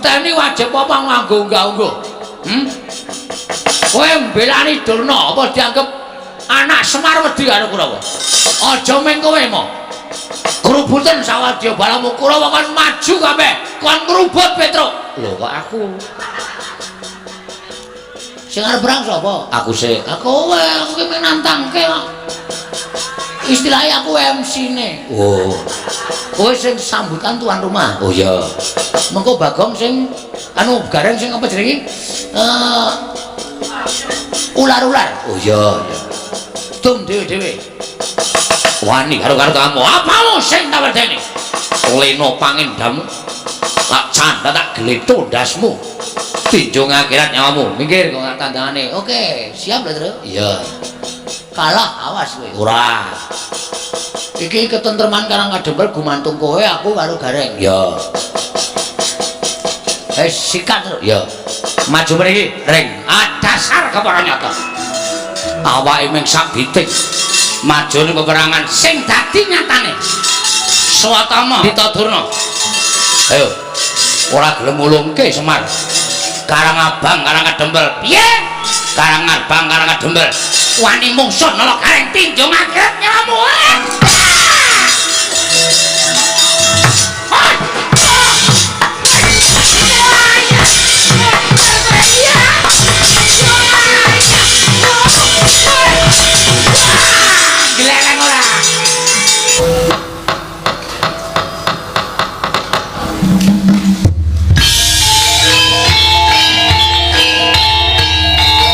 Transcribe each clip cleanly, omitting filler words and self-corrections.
Bukti wajib apa nganggo unggah-ungguh? Kowe mbelani Durna apa dianggep anak Semar wedi karo Kurawa? Aja mung kowe mo. Kerubutan Sawadya balamu Kurawa kon maju kabeh, kon ngrubut Petruk. Lho kok aku? Sing arep perang sapa? Aku sik. Aku ki nantangke kok. Istilahnya aku MC-ne. Oh. Kowe sing sambutan tuan rumah. Oh iya. Mengko Bagong sing anu gareng sing apa jenenge? Ular-ular. Oh iya. Dum dhewe-dhewe. Wani karo kamu. Apamu sing tak wedeni? Leno pangindamu. Tak canda tak gleto ndasmu. Tinjung akhirat nyawamu. Minggir kok tandangane. Oke, siap lho, Tru? Iya. Kalah awas kowe. Ora. Iki ketentreman Karangkadempel gumantung kowe aku karo Gareng. Ya. Sikat Tru. Ya. Maju mriki, Reng. Dasar kepara nyata. Awake mung sak bitik. Maju ning peperangan sing dadi nyatane. Swatama Ditadurna. Ayo. Ora gelem mulungke Semar. Karangabang Karangkadempel. Piye? Karangabang Karangkadempel. Wani mungsuh nolak Gareng tinjung akhirat nyawamu. Geleng ora.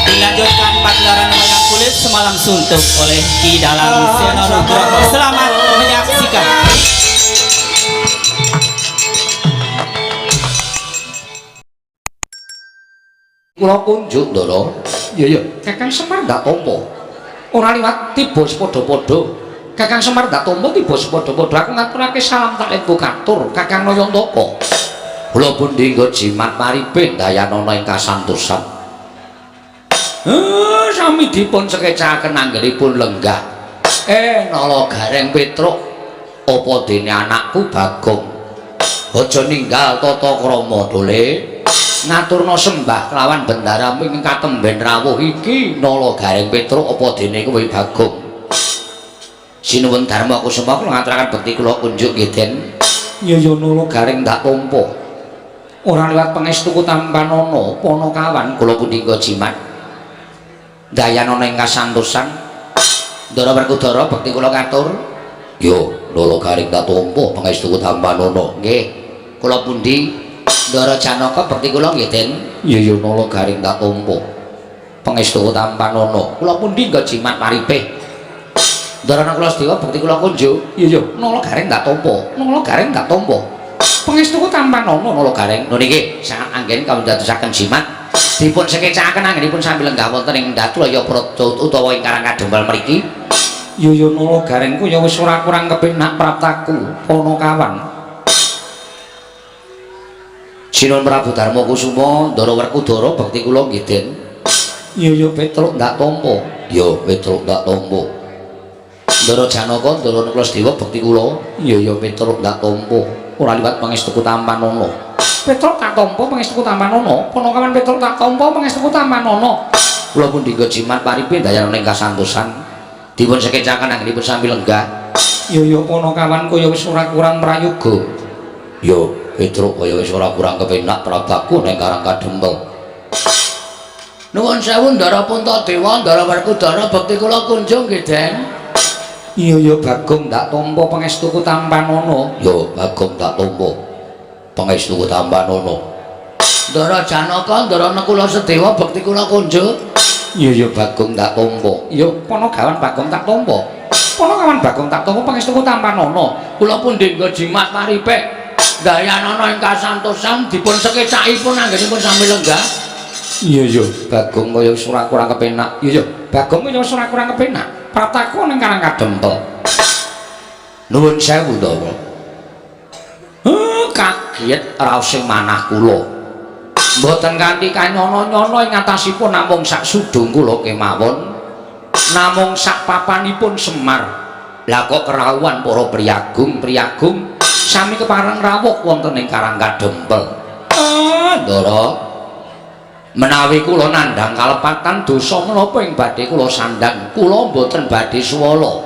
Dilanjutkan pagelaran wayang kulit semalam suntuk oleh Ki Dalang Sena Nugroho. Selamat menyaksikan. Kula kunjuk Ndara. Iya. Kakang Semar ndak tampa. Ora liwat tiba sepadha-padha. Kakang Semar ndak tampa tiba sepadha-padha. Aku ngaturake salam tak engko katur Kakang Nayantaka. Kula pundi nggo jimat maripe dayanana ing kasantosan. Sami dipun sekecaken anggenipun lenggah. Nala Gareng Petruk apa dene anakku Bagong. Aja ninggal tata krama dole. Ngaturna sembah kelawan bendara ing katemben rawuh iki Nala Gareng Petruk apa dene kowe Bagong. Sinuwun Darma Kusuma kula ngaturaken bekti kula kunjuk nggih Den. Ya Nala Gareng ndak tampa. Ora liwat pangestuku Tampanana Panakawan kula pundi nggo jimat. Dayanana ing kasantosan. Ndara Werkudara bekti kula katur. Yo Nala Gareng ndak tampa pangestuku Tampanana. Nggih. Kula pundi Ndara Janaka bekti kula nggih Den. Ya Nala Gareng ndak tampa pangestuku Tampanana. Kula pundi nggo jimat maripe. Ndara Kulasedewa bekti kula kunjuk. Ya Nala Gareng ndak tampa. Nala Gareng ndak tampa pangestuku Tampanana. Nala Gareng. Lho niki sangat anggen kawula dadosaken jimat. Dipun sekecaken anggenipun sambil lenggah wonten ing Datulaya Praja utawa ing Karangkadempel mriki. Ya Nala Garengku ya wis ora kurang kepenak praptaku Panakawan. Sinuwun Prabu Darma Kusuma, Ndara Werkudara bekti kula nggih Den. Ya Petruk ndak tampa. Ya Petruk ndak tampa. Ndara Janaka, Ndara Kulasedewa bekti kula. Ya Petruk ndak tampa. Ora liwat pangestuku Tampanana. Petruk tak tampa pangestuku Tampanana. Panakawan Petruk tak tampa pangestuku Tampanana. Kula pun dinggo jimat paripe dayanana ing kasantosan. Dipun sekecaken anggenipun sambil lenggah. Ya Panakawan kaya wis ora kurang prayoga. Ya Petruk kaya wis ora kurang kepenak prabaku ning Karangkadempel. Nuwun sewu Ndara Puntadewa, Ndara Werkudara bekti kula kunjung nggih Den. Iya Bagong ndak tampa pangestuku Tampanana. Ya Bagong ndak tampa pangestuku Tampanana. Ndara Janaka, Ndara Kulasedewa bekti kula kunjuk. Iya Bagong ndak tampa. Ya Panakawan Bagong tak tampa. Panakawan Bagong tak tampa pangestuku Tampanana. Kula pundi nggo jimat maripe dayanana ing kasantosan dipun sekecakipun anggenipun sami lenggah. Iya Bagong kaya wis ora kurang kepenak. Iya Bagong kaya wis ora kurang kepenak. Prataku ning Karangkadempel. Nuwun sewu Ndara. Kaget raos sing manah kula. Mboten kanthi kanyana-nyana ing atasipun namung sak sudung kula kemawon. Namung sak papanipun Semar. Lah kok kerawuhan para priyagung sami kepareng rawuh wonten ing Karangkadempel. Ndara menawi kula nandhang kalepatan dosa menapa ing badhe kula sandhang kula mboten badhe swala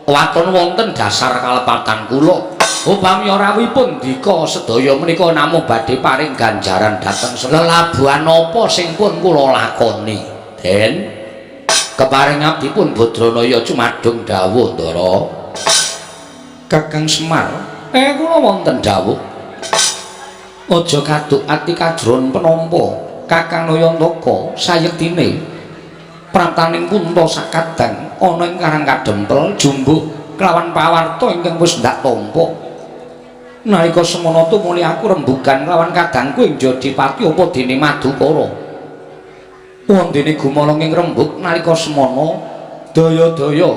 waton wonten dasar kalepatan kula upami ora wipun dika sedaya menika namung badhe paring ganjaran dhateng lelabuhan apa sing pun kula lakoni Den keparing abdipun Badranaya cumadung dawuh Ndara Kakang Semar kula wonten dawuh aja kaduk ati kajron penampa Kakang Nayantaka sayektine prataning punta sakadang ana ing Karang Kadempel jumbuk kelawan pawarta ingkang wis ndak tampa nalika semana tumuli aku rembugan kelawan kadangku ing Jodipati apa dene Madukara wondene gumalong ing rembug nalika semana daya-daya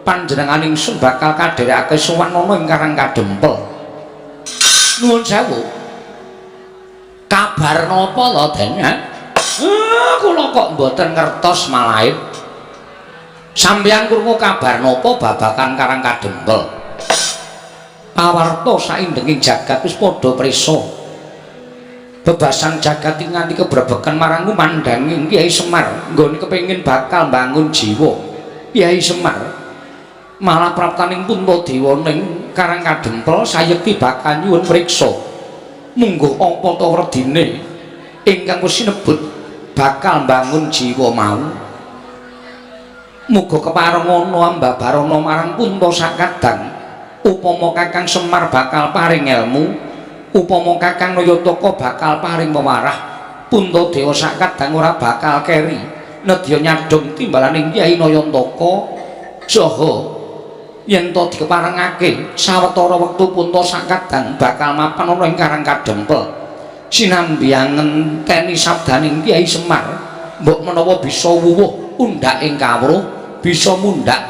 panjenenganing sun bakal kadherekake sowan ana ing Karang Kadempel nuwun sewu kabar napa lho Den kula kok mboten ngertos malahe sampeyan krungu kabar napa babagan Karang Kadempel pawarta saindenging jagat wis padha prisa bebasan jagat nganti kebrebeken marang kumandhanging Kyai Semar nggone kepengin bakal bangun jiwa Kyai Semar malah praptaning Puntadewa ning Karang Kadempel sayekti bakal nyuwun priksa mungguh apa ta werdine ingkang wis sinebut bakal bangun jiwa mau muga kepareng ana ambabarana marang punta sakadang upama Kakang Semar bakal paring ilmu upama Kakang Nayantaka bakal paring wewarah Puntadewa sakadang ora bakal keri nedya nyadong timbalaning Kyai Nayantaka saha yen to dikeparengake sawetara wektu punta sakadang bakal mapan ana ing Karang Kadempel sinambi ngenteni sabdaning Kyai Semar mbok menawa bisa wuwuh undhak ing kawruh bisa mundhak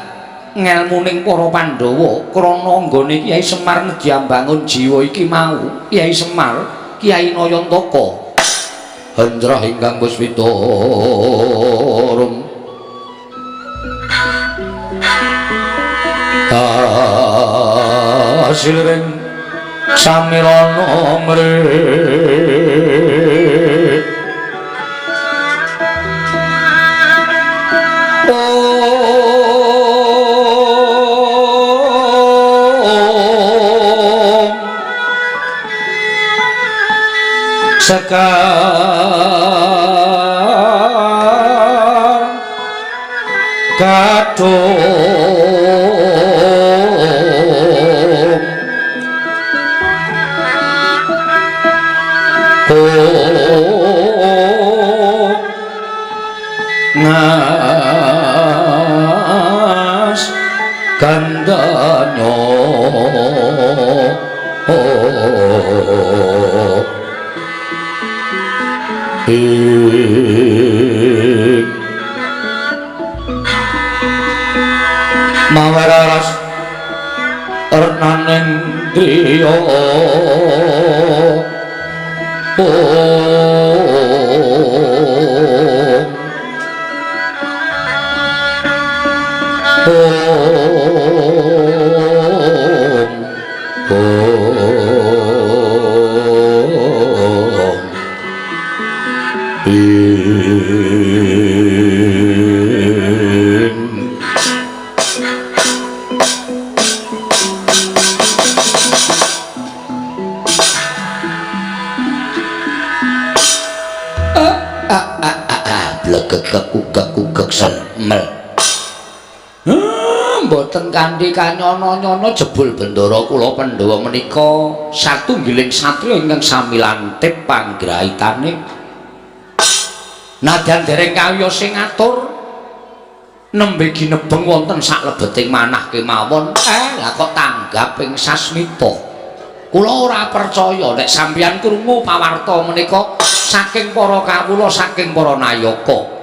ngelmuning para Pandhawa krana nggone Kyai Semar nedya mbangun jiwa iki mau Kyai Semar Kyai Nayantaka hendrah ingkang puspita hasil ring samirana mrih sekar ngas kandanya mawararas ernaning driya semel mboten kanthi kanyana-nyana jebul bendara kula Pandhawa menika satunggiling satriya ingkang sami lantip panggrahitane nadyan dereng kawiyos sing ngatur nembe ginebeng wonten saklebeting manah kemawon lah kok tanggap ing sasmita kula ora percaya nek sampeyan krungu pawarta menika saking para kawula saking para nayaka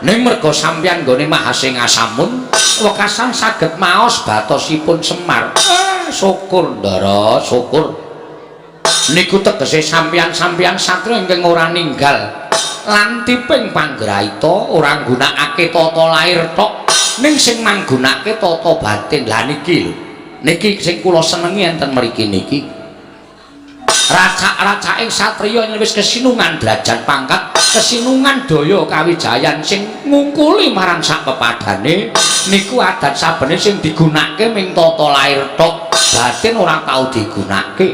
ning merga sampeyan nggone Mahasingasamun wekasan saged maos batosipun Semar syukur Ndara syukur niku tegese sampeyan-sampeyan satriya ingkang ora ninggal lantiping panggrahita ora nggunakake tata lair tok ning sing manggunake tata batin lah niki lho niki sing kula senengi enten mriki niki racak-racake satriya yen wis kesinungan derajat pangkat kesinungan daya kawijayan sing ngungkuli marang sak pepadane niku adat sabene sing digunakake ming tata lair tok batin ora tau digunakake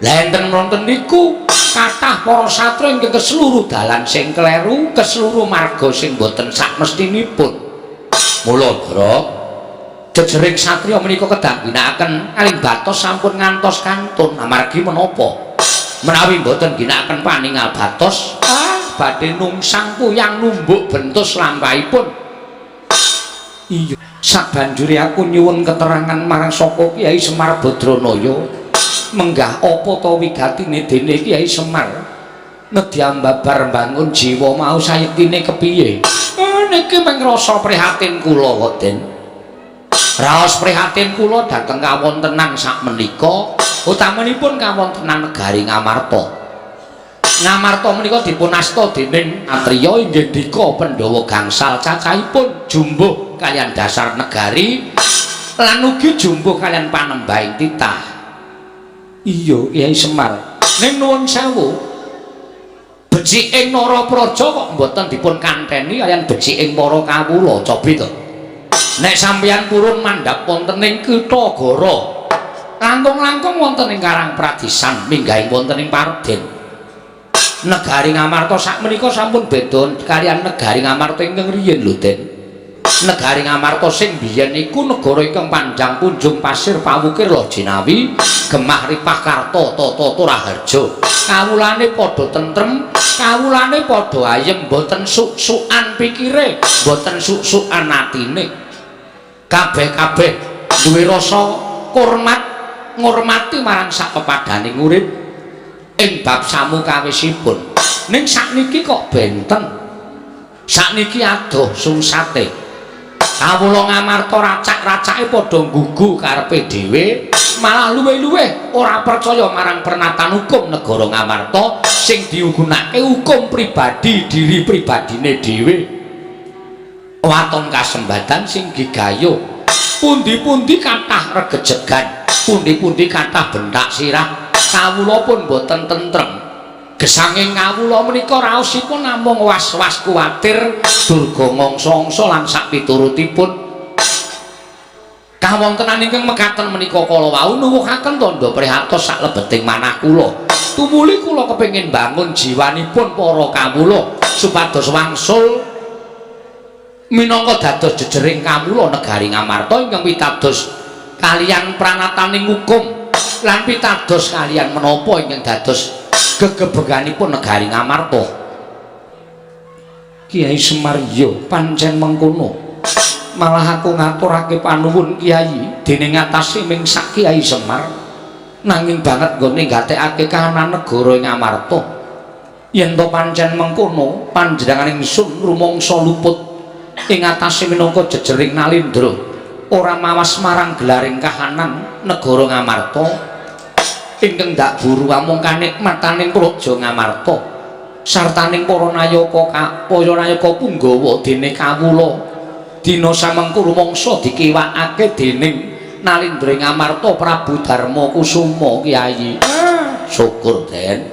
lha enten wonten niku kathah para satriya ingkang keseluruh dalan sing kleru keseluruh marga sing boten sak mestinipun mula Dra jejering satriya menika kedah ginakaken aling batos sampun ngantos kantun amargi menapa menawi mboten ginakaken paningal batos badhe nungsang kuyang numbuk bentus lampahipun iya sabanjure aku nyuwun keterangan marang saka Kyai Semar Badranaya menggah apa ta wigatine dene Kyai Semar nedyambabar bangun jiwa mau sayektine kepiye niki mung rasa prihatin kula kok Den raos prihatin kula dhateng kawontenan sakmenika utamanipun kawontenan negari Ngamarta. Ngamarta menika dipun asta dening atriya inggih dika Pandhawa gangsal cacahipun jumbuh kalian dasar negari lan ugi jumbuh kalian panembahing titah. Iya Kyai Semar. Ning nuwun sewu. Beciking Narapraja kok mboten dipun kanteni kalian beciking para kawula cobi to. Nek sampeyan purun mandhap wonten ing Kitagara langkung-langkung wonten ing Karang Pradisan minggahing wonten ing Parden negari Ngamarta sakmenika sampun beda kaliyan negari Ngamarta ingkang riyin lho Den negari Ngamarta sing biyen iku negara ingkang panjang kunjung pasir pawukir Loh Jinawi gemah ripah karta tata Turaharja kawulane padha tentrem kawulane padha ayem boten suk-sukan pikire boten suk-sukan atine kabeh-kabeh duwe rasa hormat ngurmati marang sak pepadaning urip ing bab samukawisipun ning sakniki kok benten sakniki adoh sungsate kawula Ngamarta racak-racake padha nggugu karepe dhewe malah luwih-luwih ora percaya marang pernatan hukum negara Ngamarta sing digunakake hukum pribadi diri pribadine dhewe waton kasembadan sing gigayuh pundi-pundi kathah regejegan pundi-pundi kathah bentak sirah kawula pun boten tentrem gesanging kawula menika raosipun namung was-was kuwatir durga ngongso-ngongso lan sak piturutipun kawontenan ingkang mekaten menika kala wau nuwuhaken tandha prihatos sak lebeting manah kula tumuli kula kepengin bangun jiwanipun para kawula supados wangsul minangka dados jejering kawula negari Ngamarta ingkang pitados kalian pranataning hukum lan pitados kalian menapa ingkang dados gegebeganipun negari Ngamarta. Kyai Semar yo pancen mengkono. Malah aku ngaturake panuwun Kyai dening atase ming sak Kyai Semar nanging banget nggone gatekake kahanan negara Ngamarta. Yen to pancen mengkono panjenengan ingsun rumangsa luput ing atase minangka jejering Nalindra ora mawas marang gelaring kahanan negara Ngamarta ingkang dak buru amung kanikmataning praja Ngamarta sartaning para nayaka Punggawa dene kawula dina samengko rumangsa dikiwakake dening Nalindra Ngamarta Prabu Darma Kusuma Kyai syukur Den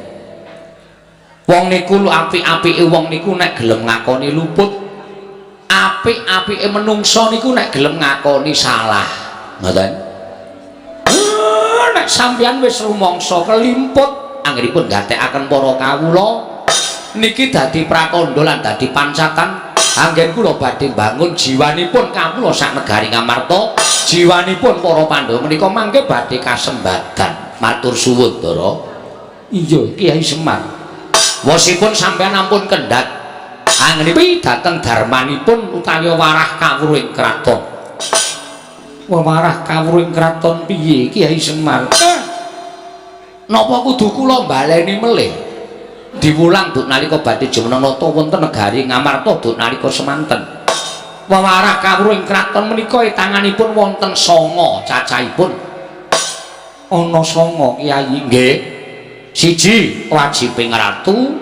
wong niku apik-apike wong niku nek gelem ngakoni luput apik-apike menungsa niku nek gelem ngakoni salah ngoten nek sampeyan wis rumangsa kelimput anggenipun gatekaken para kawula niki dadi prakandha lan dadi pancatan anggen kula badhe bangun jiwanipun kawula sak negari Ngamarta jiwanipun para Pandhawa menika mangke badhe kasembadan matur suwun Dara iya Kyai Semar wosipun sampeyan ampun kendhat anggenipun dhateng darmanipun utawi warah kawruhing kraton. Warah kawruhing kraton piye Kyai Semar? Napa kudu kula baleni melih? Diwulang Duk nalika badhe jumenenata wonten negari Ngamarta Duk nalika semanten. Warah kawruhing kraton menika tanganipun wonten 9 cacahipun. Ana 9 Kyai nggih. 1 wajibing ratu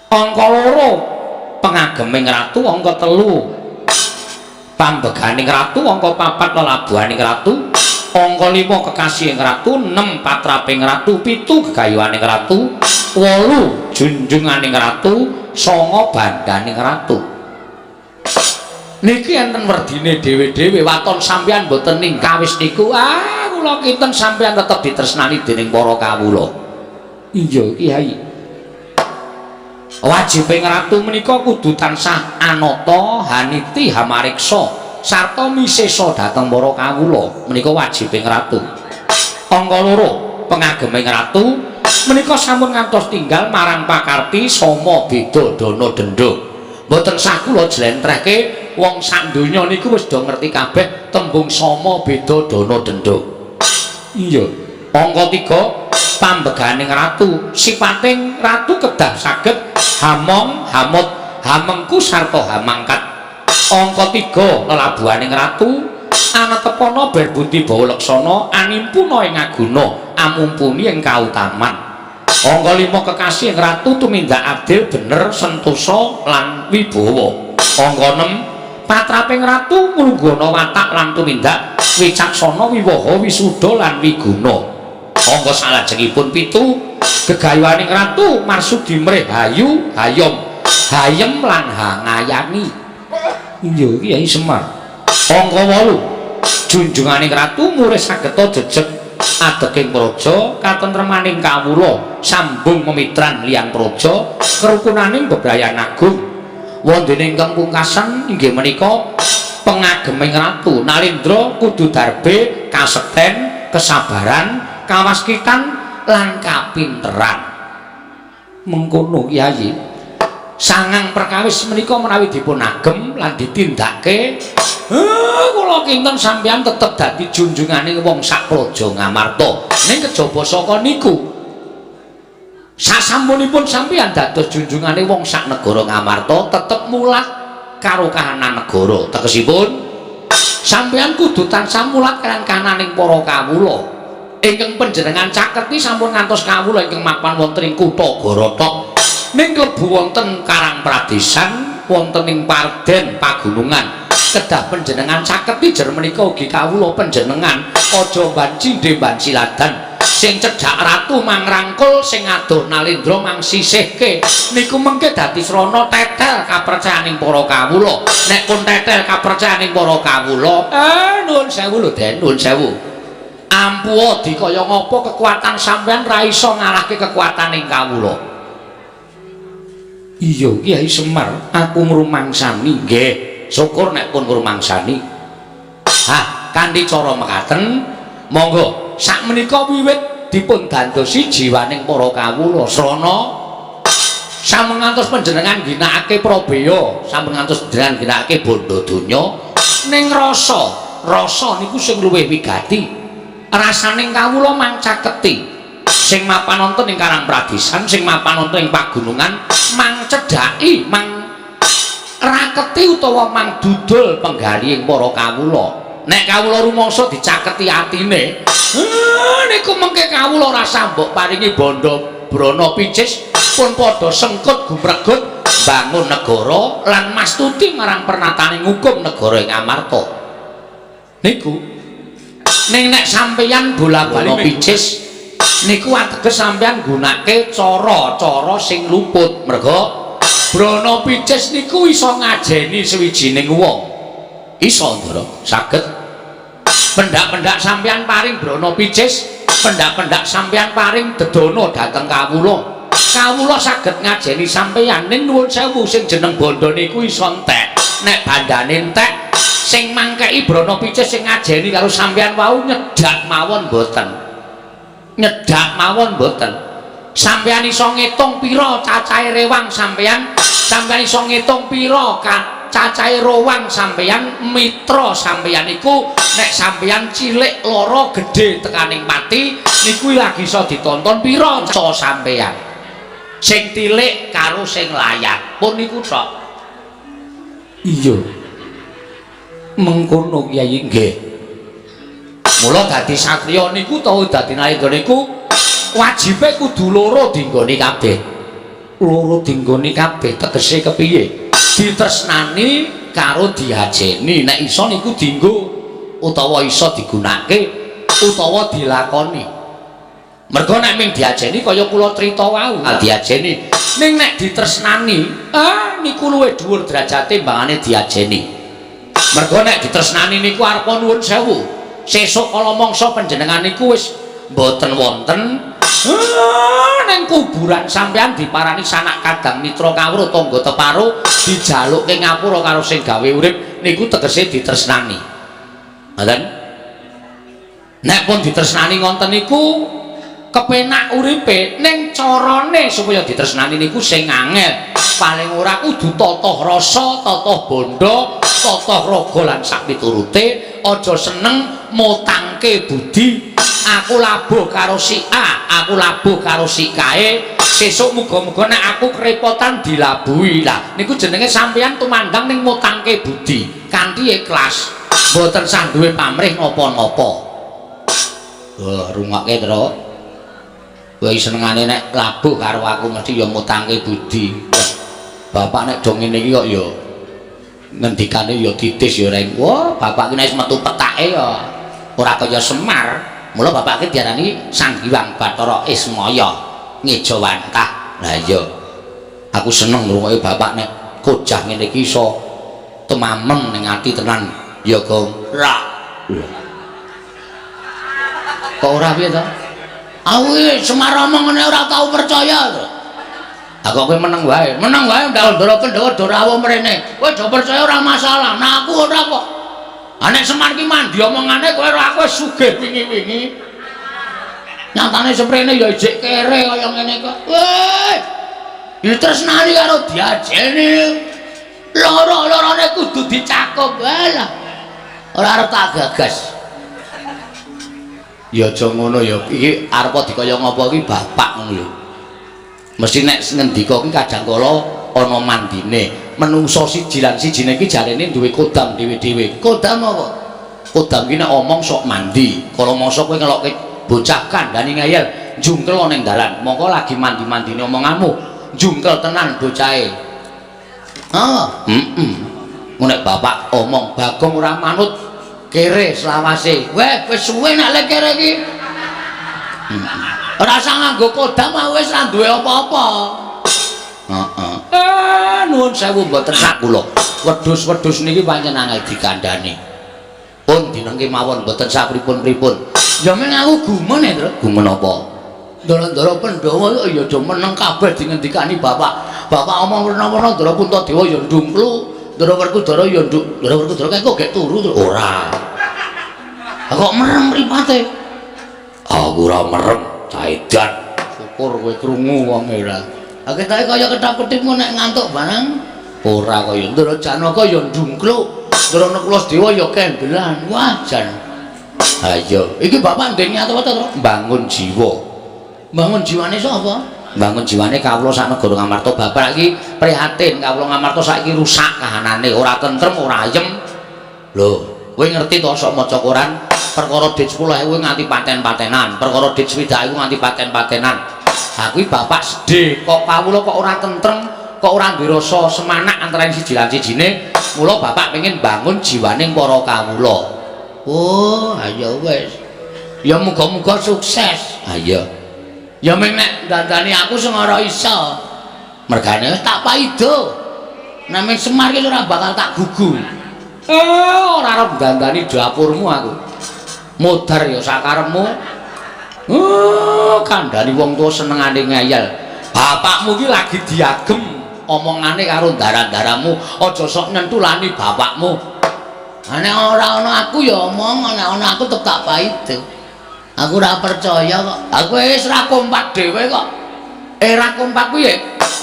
angka 2 pengageming ratu angka 3 pambeganing ratu angka 4 lelabuhaning ratu angka 5 kekasihing ratu, 6 patraping ratu, 7 gegayuhaning ratu, 8 junjunganing ratu, 9 bandaning ratu. Niki enten werdine dhewe-dhewe waton sampeyan mboten ningkawis niku. Kula kinten sampeyan tetep ditresnani dening para kawula. Iya, Kyai. Wajibing ratu menika kudu tansah anata, haniti, hamariksa sarta misesa dhateng para kawula. Menika wajibing ratu. Angka 2, pengageming ratu menika sampun ngantos tinggal marang pakarti sama beda dana denda. Mboten sah kula jlentrehke wong sak donya niku wis do ngerti kabeh tembung sama beda dana denda. Iya. Angka 3, pambeganing ratu. Sipating ratu kedah saged hamong, hamut, hamengku sarta hamangkat. Angka 3, lelabuhaning ratu. Anatepana berbuti bawa leksana, animpuna ing aguna, amumpuni ing kautaman. Angka 5, kekasih ratu tumindak adil, bener, sentosa lan wibawa. Angka 6, patraping ratu nglunggana watak lan tumindak wicaksana, wiwaha, wisuda lan wiguna. Angka salajengipun 7, gegayuhaning ratu marsudi mrih hayu, hayom, hayem lan hangayani. Iya Kyai Semar. Angka 8, junjunganing ratu murih sageta jejeg adeking praja, katentremaning kawula, sambung memitran liyan praja, kerukunaning bebrayan agung. Wondene ingkang pungkasan inggih menika pengageming ratu. Nalindra kudu darbe kasekten, kesabaran, kawaskitan lan kapinteran. Mengkono Kyai. Sangang perkawis menika menawi dipun agem lan ditindakake, kula kinten sampeyan tetep dadi junjunganing wong sak praja Ngamarta. Ning kejaba saka niku, sasampunipun sampeyan dados junjungane wong sak negara Ngamarta, tetep mulat karo kahanan negara. Tegesipun sampeyan kudu tansah mulat kaliyan kahananing para kawula ingkang panjenengan caketi sampun ngantos kawula ingkang mapan wonten ing kutha Gorotok. Ning klebu wonten Karang Pradesan, wonten ing Parden Pagunungan. Kedah panjenengan caketi jer menika ugi kawula panjenengan aja banci ndemban siladan. Sing cedhak ratu mangrangkul, sing adoh Nalindra mangsisihke. Niku mengke dadi srana tetel kapercayaning para kawula. Nek pun tetel kapercayaning para kawula, nuwun sewu lho Den, nuwun sewu. Ampuh dikaya ngapa kekuatan sampean ra iso ngalahke kekuataning kawula. Iya Kyai Semar, aku ngrumangsani nggih. Syukur nek pun ngrumangsani. Kanthi cara mekaten, monggo sakmenika wiwit dipun dandosi jiwaning para kawula srana sampun ngantos panjenengan ginakake Prabeya, sampun ngantos panjenengan ginakake bondo donya ning rasa niku sing luwih wigati. Rasaning kawula mangcaketi. Sing mapan wonten ing Karang Pradesan, sing mapan wonten ing pagunungan, mang cedhaki, mang raketi utawa mang dudul penggali ing para kawula. Nek kawula rumangsa dicaketi atine, niku mengke kawula rasa mbok paringi bondo brana picis pun padha sengkut gumregut bangun negara lan mastuti marang pernataning hukum negara ing Amarta. Niku ning nek sampeyan bola-bali picis niku ateges sampeyan gunake cara-cara sing luput. Merga brana picis niku iso ngajeni sawijining wong. Iso Ndara, saged pendak-pendak sampeyan paring brana picis, pendak-pendak sampeyan paring dedana dhateng kawula. Kawula saged ngajeni sampeyan ning nuwun sewu sing jeneng bondo niku iso entek. Nek bandane entek sing mangkeki brana picis sing ngajeni karo sampeyan wau nyedak mawon mboten. Nyedak mawon mboten. Sampeyan iso ngitung pira cacahe rewang sampeyan iso ngitung pira cacahe rowang sampeyan, mitra sampeyan iku nek sampeyan cilik lara gedhe tekaning mati niku lagi iso ditonton pira ca sampeyan. Sing tilik karo sing layak pun niku tok. Iya. Mengkono Kyai nggih. Mula dadi satriya niku tau dadi Nalindra niku wajibe kudu loro dinggoni kabeh. Loro dinggoni kabeh tegese kepiye? Ditresnani karo diajeni. Nek iso niku dienggo utawa iso digunakake utawa dilakoni. Mergo nek ming diajeni kaya kula crita wau, diajeni. Ning nek ditresnani, niku luwih dhuwur derajate mbangane diajeni. Mergo nek ditresnani niku arepa nuwun sewu. Sesuk kala mangsa panjenengan niku wis mboten wonten ning kuburan sampean diparani sanak kadang mitra kawruh tangga teparo dijalukke ngapura karo sing gawe urip niku tegese ditresnani. Ngoten? Nek pun ditresnani ngonten niku kepenak uripe ning carane supaya ditresnani niku sing angel. Paling ora kudu totoh rasa, totoh bondo, totoh raga lan sak piturute, aja seneng mutangke budi. Aku labuh karo si A, aku labuh karo si kae. Sesuk muga-muga nek aku kerepotan dilabuhi. Lah niku jenenge sampeyan tumandang ning mutangke budi kanthi ikhlas. Mboten sah duwe pamrih napa-napa. Wah, rungokke, Tru. Kowe senengane nek labuh karo aku mesti ya mutangke budi. Bapak nek do ngene iki kok ya ngendikane ya titis ya reng. Wah, bapak ki nek metu petake ya ora kaya Semar. Mula bapak ki diarani Sang Hyang Bathara Ismaya Ngejawantah. Lah iya. Aku seneng ngrungokke bapak nek kojah ngene iki iso temamem ning ati tenan ya, Gong. Ra. Kok ora piye to? Aku Semar omong ngene ora tau percaya to. Aku kowe meneng wae ndal Ndara Pandhawa do rawuh mrene. Kowe do percaya ora masalah. Nah aku ora kok. Nek Semar ki mandi omongane kowe ora kowe sugih wingi-wingi. Nyatane seprene ya ijik kere kaya ngene kok. Weh. Ditresnani karo diajeni. Loro-lorone kudu dicakup wae lah. Ora arep tak gagas. Ya aja ngono ya. Iki arep dikaya ngapa iki bapak ngono lho. Mesti nek ngendika ki kadang kala ana mandine. Menungso siji lan sijine iki jarene duwe kodam dhewe-dhewe. Kodam apa? Kodam ki nek omong sok mandi. Kala mangsa kowe ngelokke bocah kandhani ngayal, jungkel ning dalan. Mongko lagi mandi-mandine omonganmu. Jungkel tenan bocahe. Nek bapak omong Bagong ora manut kere selawase. Weh, wis suwe nek lek kere iki. Ora usah nganggo kodam wis ra duwe apa-apa. Nuwun sewu mboten sak kula. Wedhus-wedhus niki pancen angel dikandhani. Pun dinengke mawon mboten sak pripun-pripun. Ya meng aku gumen ya, Tru. Gumen apa? Ndara Pandhawa ya do meneng kabeh dingendikani bapak. Bapak omong werna-werna Ndara Puntadewa ya ndungklu, Ndara Werkudara ya nduk. Ndara Werkudara kok gek turu to? Ora. Kok merem mripate? Aku ora merem, caedan. Syukur kowe krungu wong ora. Ketake kaya ketap-ketipmu nek ngantuk barang ora kaya Ndara Janaka ya ndungkluk, Ndara Nakuladewa ya kendelan. Wah, jan. Ha iya, iki bapak ndek nyata to, Tru? Bangun jiwa. Bangun jiwane sapa? Bangun jiwane kawula sak negara Ngamarta. Bapak iki prihatin kawula Ngamarta saiki rusak kahanane, ora tentrem, ora ayem. Lho, kowe ngerti to sok maca Quran? Perkara dit 10.000 nganti paten-patenan, perkara dit 20.000 nganti paten-patenan. Aku bapak sedih kok kawula kok ora tentrem, kok ora duwe rasa semanak antara siji lan sijine. Mula bapak pengen bangun jiwaning para kawula. Oh, ayo wis. Ya muga-muga sukses. Ayo. Ya meng nek dandani aku sing ora iso. Mergane wis tak paido. Nek meng Semar ki ora bakal tak gugu. Ora arep dandani dapurmu aku. Modar ya sakarepmu. Kandhani wong tuwa senengane ngayal. Bapakmu ki lagi diagem omongane karo ndara-ndaramu, aja sok nyentulani bapakmu. Nek ora ana aku ya omong, nek ana aku tetep tak paido. Aku ora percaya kok. Aku wis ra kompak dhewe kok. Ra kompak kuwi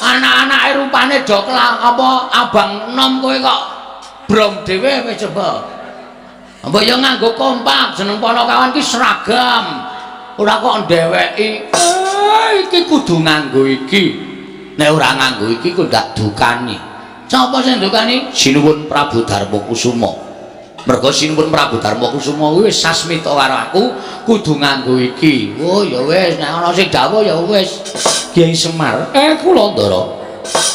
anak-anake rupane do apa abang enom kowe kok brom dhewe wis coba. Mbok ya nganggo kompak, jeneng Panakawan ki seragam. Ora kok ndeweki. Iki kudu nganggo iki. Nek ora nganggo iki kok ndak dukani. Sapa sing dukani? Sinuwun Prabu Darmakusuma. Mergo Sinuwun Prabu Darmakusuma kuwi wis sasmita karo aku, kudu nganggo iki. Oh ya wis, nek ana sing dawuh ya wis. Kyai Semar, kula Ndara.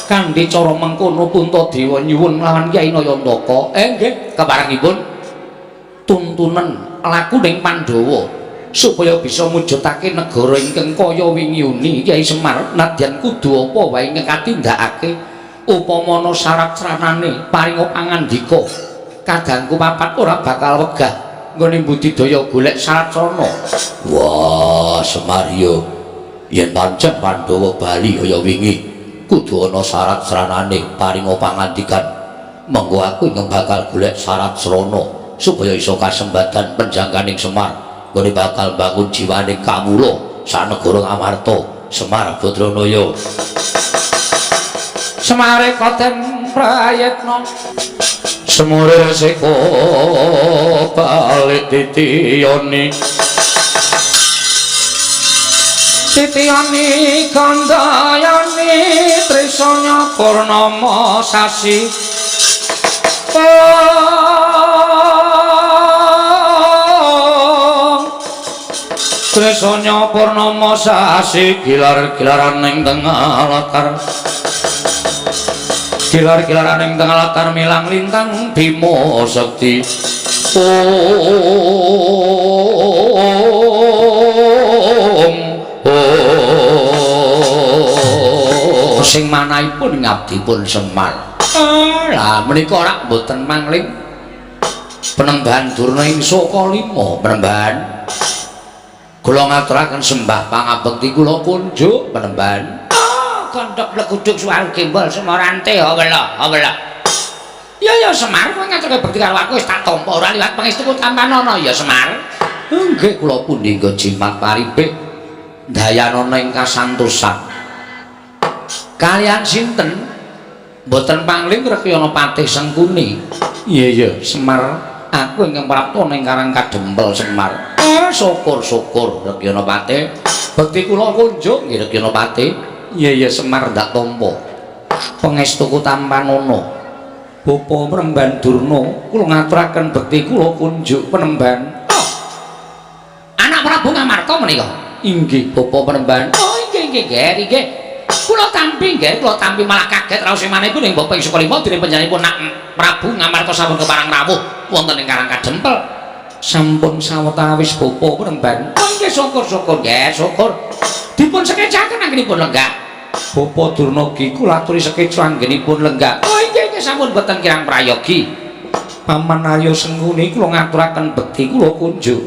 Kanthi cara mengkono Puntadewa nyuwun lawan Kyai Nayantaka. Nggih, keparengipun tuntunan laku ning Pandhawa. supaya bisa mujudake negara ingkang kaya wingi uni Kyai Semar nadyan kudu apa wae ingkang katindakake upama ana syarat sranane paringa pangandika kadangku papat ora bakal wegah nggone budidaya golek syarat srana. Wah Semar yo yen pancen Pandhawa bali kaya wingi kudu ana syarat sranane paringa pangandikan mengko aku ingkang bakal golek syarat srana supaya iso kasembatan penjangkaning Semar nggone bakal bangun jiwaning kawula sanegara Ngamarta Semar Badranaya. Semare koten prayetna semure seko balik titiyoni kandayani trisanya purnama sasi trisanya purnama sasi gilar-gilaran ing tengah latar gilar-gilaran ing tengah latar milang lintang Bima Sekti sing manahipun ngabdipun Semar. Lah menika ora mboten mangling Penembahan Durna ing Saka Lima Penembahan. Kula ngaturaken sembah pangabekti kula kunjuk Penembahan. Kondhok lekuduk suwaru gembol Semorante wela. Ya Semar kowe ngaturke bekti karo aku wis tak tampa ora liwat pangestuku Tampanana ya Semar. Nggih kula pundi nggo jimat paripik dayanana ing kasantosan. Kalian sinten? Mboten pangling Rekyana Patih Sengkuni. Iya Semar, aku ingkang prapta ning Karang Kadempel Semar. Syukur Rekyana Patih. Bekti kula kunjuk nggih Rekyana Patih. Iya Semar ndak tampa. Pangestuku Tampanana. Bapa Penembahan Durna, kula ngaturaken bekti kula kunjuk Penembahan. Oh. Anak Prabu Ngamarta menika. Inggih Bapa Penembahan. Oh inggih. Kula tampi malah kaget raosemanipun ing Bapak Saka Lima dening panjenenganipun Nak Prabu Ngamarta sampun keparang rawuh wonten ing Karang Kadempel. Sampun sawetawis Bapa Penembahan. Oh nggih syukur nggih syukur. Dipun sekecaken anggenipun lenggah. Bapa Durna ki kula aturi sekeca anggenipun lenggah. Oh nggih sampun boten kirang prayogi. Paman Arya Sengkuni kula ngaturaken bekti kula kunjuk.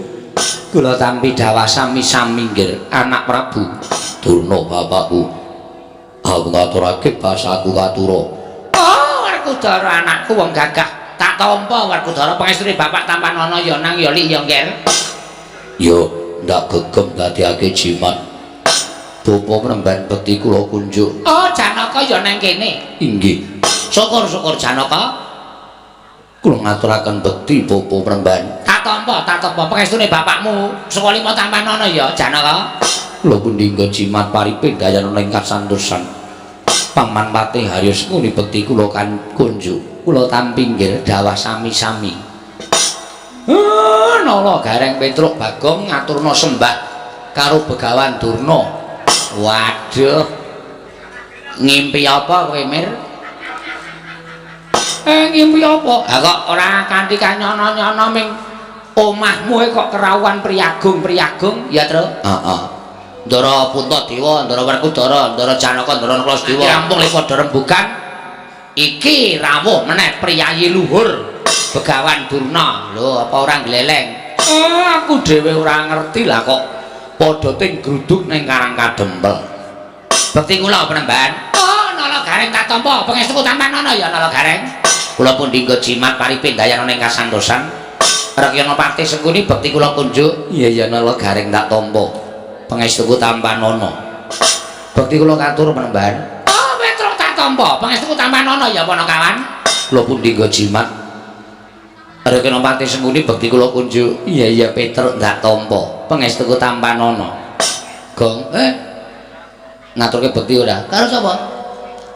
Kula tampi dawa sami-sami nggih anak Prabu Durna bapakku. Aku ngaturake basaku katura. Oh, Werkudara anakku wong gagah. Tak tampa Werkudara pangestune Bapak Tampanana ya nang ya lik ya ngger. Yo, ndak gegem dadiake jimat. Bapa Penembahan bekti kula kunjuk. Oh, Janaka ya nang kene. Inggih. Syukur Janaka. Kula ngaturaken bekti Bapa Penembahan. Tak tampa pangestune bapakmu Saka Lima Tampanana ya Janaka. Kula pundi nggo jimat paripik dayanana ing kasantosan. Paman Patih Harya Sengkuni bekti kula kan kunjuk. Kula tampi nggih dawah sami-sami. Nala Gareng Petruk Bagong ngaturna sembah karo Begawan Durna. Waduh. Ngimpi apa kowe, Mir? Ngimpi apa? Ha kok ora kanthi kanyono-nyono ming omahmu kok kerawuhan priagung? Ya, Tru? Heeh. Ndara Puntadewa, Ndara Werkudara, Ndara Janaka, Ndara Klasdewa. Rampung le padha rembugan. Iki rawuh meneh priyayi luhur Begawan Durna. Lho, apa ora gleleng? Aku dhewe ora ngerti lah kok padha ting gruduk ning Karang Kadempel. Bekti kula Penembahan. Oh, Nala Gareng tak tampa pangestuku Tampanana ya Nala Gareng. Kula pundi nggo jimat paripik dayanana ing kasantosan. Rekyana Patih Sengkuni bekti kula kunjuk. Iya Nala Gareng tak tampa. Pangestuku Tampanana. Bekti kula katur Penembahan. Oh, Petruk tak tampa. Pangestuku Tampanana ya Panakawan. Kula pundi nggo jimat. Rekyana Patih Sengkuni bekti kula kunjuk. Iya Petruk tak tampa. Pangestuku Tampanana. Gong, ngaturke bekti ora? Karo sapa?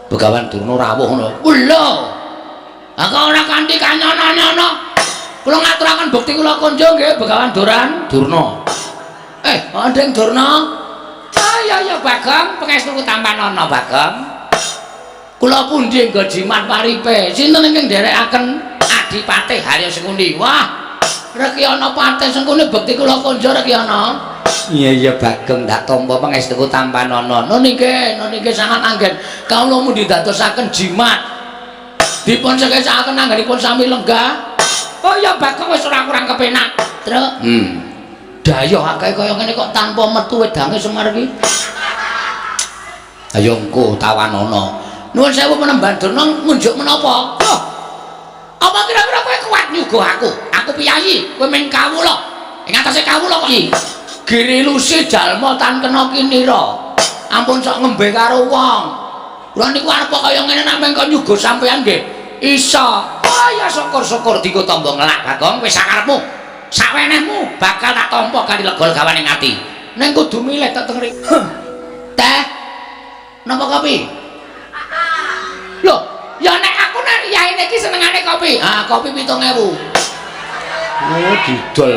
Begawan Durna rawuh ngono. Lho. Aku ora kanthi kanyono-nyono. Kula ngaturaken bekti kula kunjuk nggih Begawan Durna. Ndeng Durna. Ya Bagong, pangestuku Tampanana Bagong. Kula pundi nggo jimat paripe. Sinten ingkang nderekaken Adipati Harya Sengkuni? Wah, Reki ana paten sengkune bekti kula konjo reki ana. Iya Bagong ndak tampa pangestuku tampan ana. Nun niki sangat anggen. Kawula mundi dadosaken jimat. Dipun sekesakaken anggenipun sami lenggah. Oh ya Bagong wis ora kurang kepenak. Truk. Dayoh akeh kaya ngene kok tanpa metu wedange Semar iki. Ayo engko tawanana. Nuwun sewu Panembahan Durna ngunjuk menapa? Loh. Apa kira-kira kowe kuat nyuguh aku? Aku piyayi, kowe men kawula. Ing atase kawula kok iki. Girilusi jalma tan kena kinira. Ampun sok ngembe karo wong. Kula niku arep kaya ngene nek mengko nyuguh sampean nggih. Isa. Oh ya syukur-syukur diku tampa ngelak Bagong wis sakarepmu. Sawenehmu bakal tak tampa kanthi lega gawaning ati. Ning kudu milih tak tengri. Teh. Napa kopi? Loh, ya nek aku nek yaine iki senengane kopi. Ah, kopi 7.000. Oh, didol.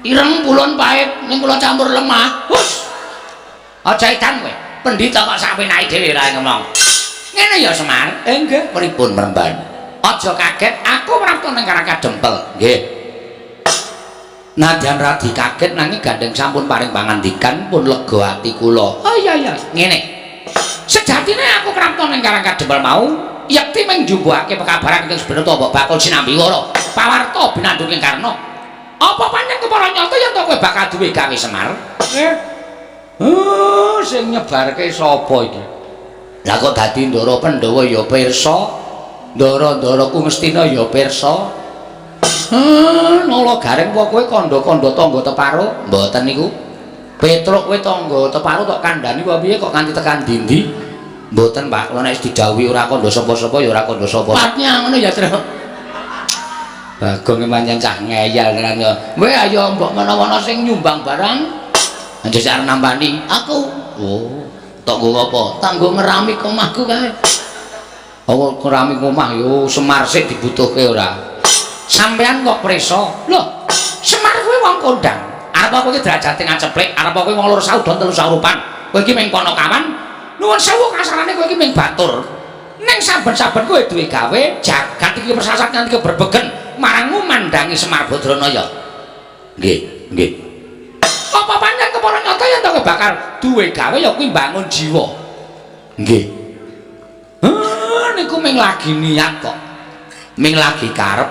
Ireng pulon pahit ning kula campur lemah. Hus. Aja edan kowe. Pendhita kok sapenake dhewe ra ngomong. Ngene ya Semar. Nggih, pripun Panembahan? Aja kaget, aku prapta ning Karangka Dempel. Nggih. Nadyan radi kaget nanging gandeng sampun paring pangandikan pun lega ati kula. Oh iya. Ngene. Sejatine aku prapta ning Karangka Dempel mau yekti mung njumbuhake pekabaran ing Sebenarta Mbok Bakul Sinambiwara. Pawarta binanduking Karna. Apa pancen kepara nyata yen to kowe bakal duwe gawe Semar? Sing nyebarke sapa iki? Lah kok dadi Ndara Pandhawa ya pirsa? Ndara-ndara Kungastina ya pirsa. Nala Gareng apa kowe kandha-kandha tangga teparo? Mboten niku. Petruk kowe tangga teparo tok kandhani apa piye kok kanthi tekan ndi-ndi? Mboten, Pak. Kula nek didhawuhi ora kandha sapa-sapa ya ora kandha sapa. Patnya ngono ya, Tru. Bagong pancen cah ngeyel tenan ya. Kowe ayo mbok menawa sing nyumbang barang. Anjir arep nampani aku. Oh, tok nggo apa? Tanggo ngeramik omahku kae. Oh, keramik omah yo Semar sik dibutuhke ora. Sampean kok preso? Lho, Semar kuwi wong kondang. Arep kowe iki derajate ngaceplek, arep kowe wong loro saudon telu saurupan. Kowe iki meng kono kawan. Nuwun sewu kasarane kowe iki meng batur. Ning saben-saben kowe duwe gawe, jagat iki persasat nganti keberbegen marang mandangi Semar Badranaya. Nggih. Apa pancen kepara nyata yen to kowe bakal duwe gawe ya kuwi mbangun jiwa. Nggih. Niku ming lagi niat kok. Ming lagi karep.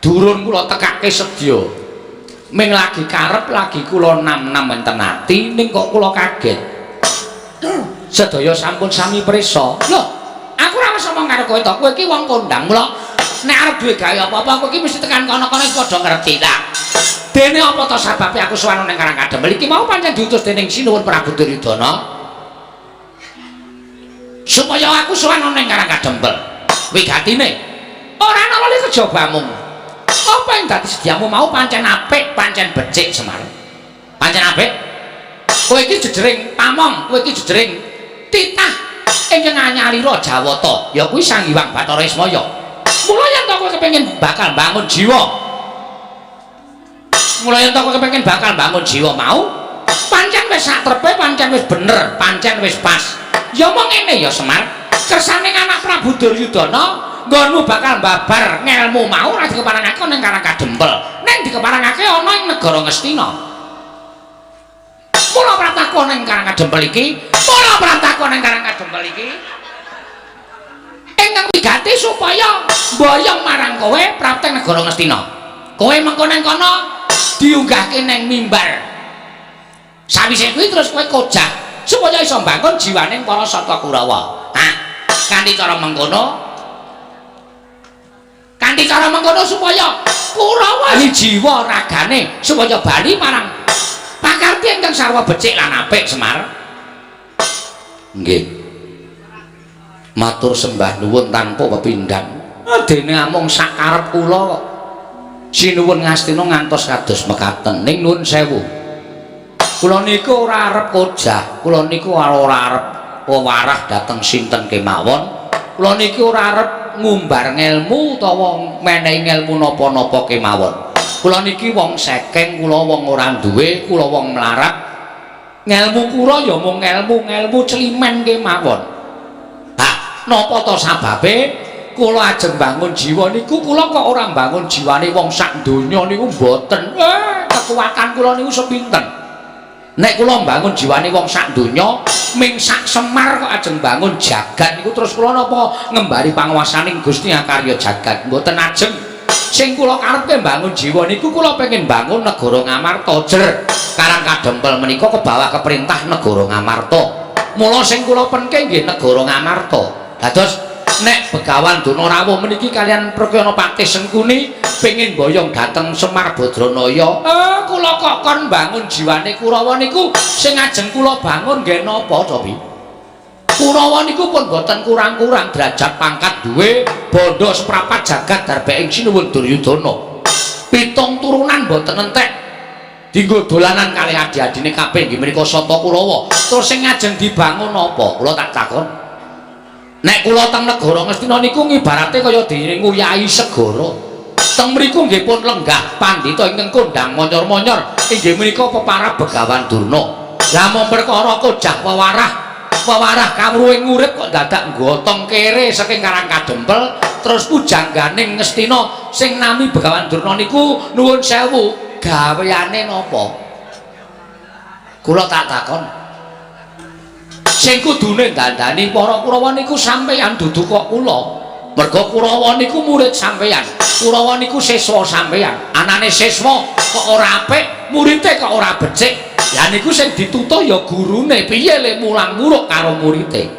Durun kula tekake sedya. Ming lagi karep lagi kula nam-nam wonten ati ning kok kula kaget. Sedaya sampun sami prisa. Lho, aku ora wis omong karo kowe to, kowe iki wong kondang mula nek arep duwe gawe apa-apa kowe iki mesti tekan kono-kono padha ngerti ta. Dene apa to sababe aku suwanu ning Karangka Dempel iki mau pancen diutus dening Sinuwun Prabu Duryudana. Supaya aku suwanu ning Karangka Dempel. Wigatine ora ana lali kejobamu. Apa yang dadi sediamu mau pancen apik, pancen becik Semar. Pancen apik. Kowe iki jejering pamong, kowe iki jejering titah ingkang anyarira Jawata, ya kuwi Sang Hyang Bathara Ismaya. Mula yen to kowe kepengin bakal bangun jiwa. Mula yen to kowe kepengin bakal bangun jiwa mau, pancen wis satrepe, pancen wis bener, pancen wis pas. Ya mong ngene ya Semar, kersane anak Prabu Duryudana nggonmu bakal babar ngelmu mau ora dikeparangake ning Karangka Dempel, ning dikeparangake ana ing negara Ngastina. Mula prataku ning Karangka Dempel iki, ingkang wigati supaya mboyong marang kowe prapteng negara Ngastina. Kowe mengko ning kono diunggahke ning mimbar. Sawise kuwi terus kowe kojah supaya iso mbangun jiwaning para Sata Kurawa. Kanthi cara mengkono supaya Kurawa jiwa ragane supaya bali marang pakarti ingkang sarwa becik lan apik Semar. Nggih. Matur sembah nuwun tanpa pepindhan. Dene amung sak karep kula kok. Sinuwun Ngastina ngantos kados mekaten. Ning nuwun sewu. Kula niku ora arep kojah, kula niku ora arep wewarah dhateng sinten kemawon. Kula niku ora arep ngumbar ngelmu utawa menehi ngelmu napa-napa kemawon. Kula niki wong sekeng, kula wong ora duwe, kula wong melarat. Ngelmu kula ya mung ngelmu celimen kemawon. Napa to sababe? kula ajeng bangun jiwa niku kula kok ora bangun jiwane wong sak donya niku mboten. Kekuatan kula niku sepinten. Nek kula bangun jiwane wong sak donya ming sak Semar kok ajeng bangun jagat niku terus kula napa ngembari panguwasaning Gusti Akarya jagat mboten ajeng. Sing kula karepke bangun jiwa niku kula pengen bangun negara Ngamarta jer. Karang Kadempel menika kebawa keperintah negara Ngamarta. Mula sing kula penke nggih negara Ngamarta. Dados nek Begawan Donorawuh meniki kalian Prakyana Patih Sengkuni pengin boyong dateng Semar Badranaya. Kula kok kon bangun jiwane Kurawa niku sing ajeng kula bangun nggih napa to Bi? Kurawa niku pun boten kurang-kurang derajat pangkat duwe bondo seprapat jagat darbeke Sinuwun Duryudana. 7 turunan boten entek. Dinggo dolanan kalih adi-adine kabeh nggih menika Sata Kurawa. Terus sing ajeng dibangun napa? Kula tak takon. Nek kula teng negara Ngastina niku ngibarate kaya dinguyai segara. Teng mriku nggih pun lenggah pandhita ingkang kondang monyor-monyor inggih menika peparab Begawan Durna. Lah mung perkara kojah wewarah kawruhing urip kok dadak nggotong kere saking Karang Kadempel terus pujangganing Ngastina sing nami Begawan Durna niku nuwun sewu gaweane napa? Kula tak takon. Sing kudune dandani para Kurawa niku sampeyan dudu kok kula. Merga Kurawa niku murid sampeyan. Kurawa niku siswa sampeyan. Anane siswa kok ora apik, murite kok ora becik. Ya niku sing ditutuh ya gurune. Piye le mulang muruk karo murite.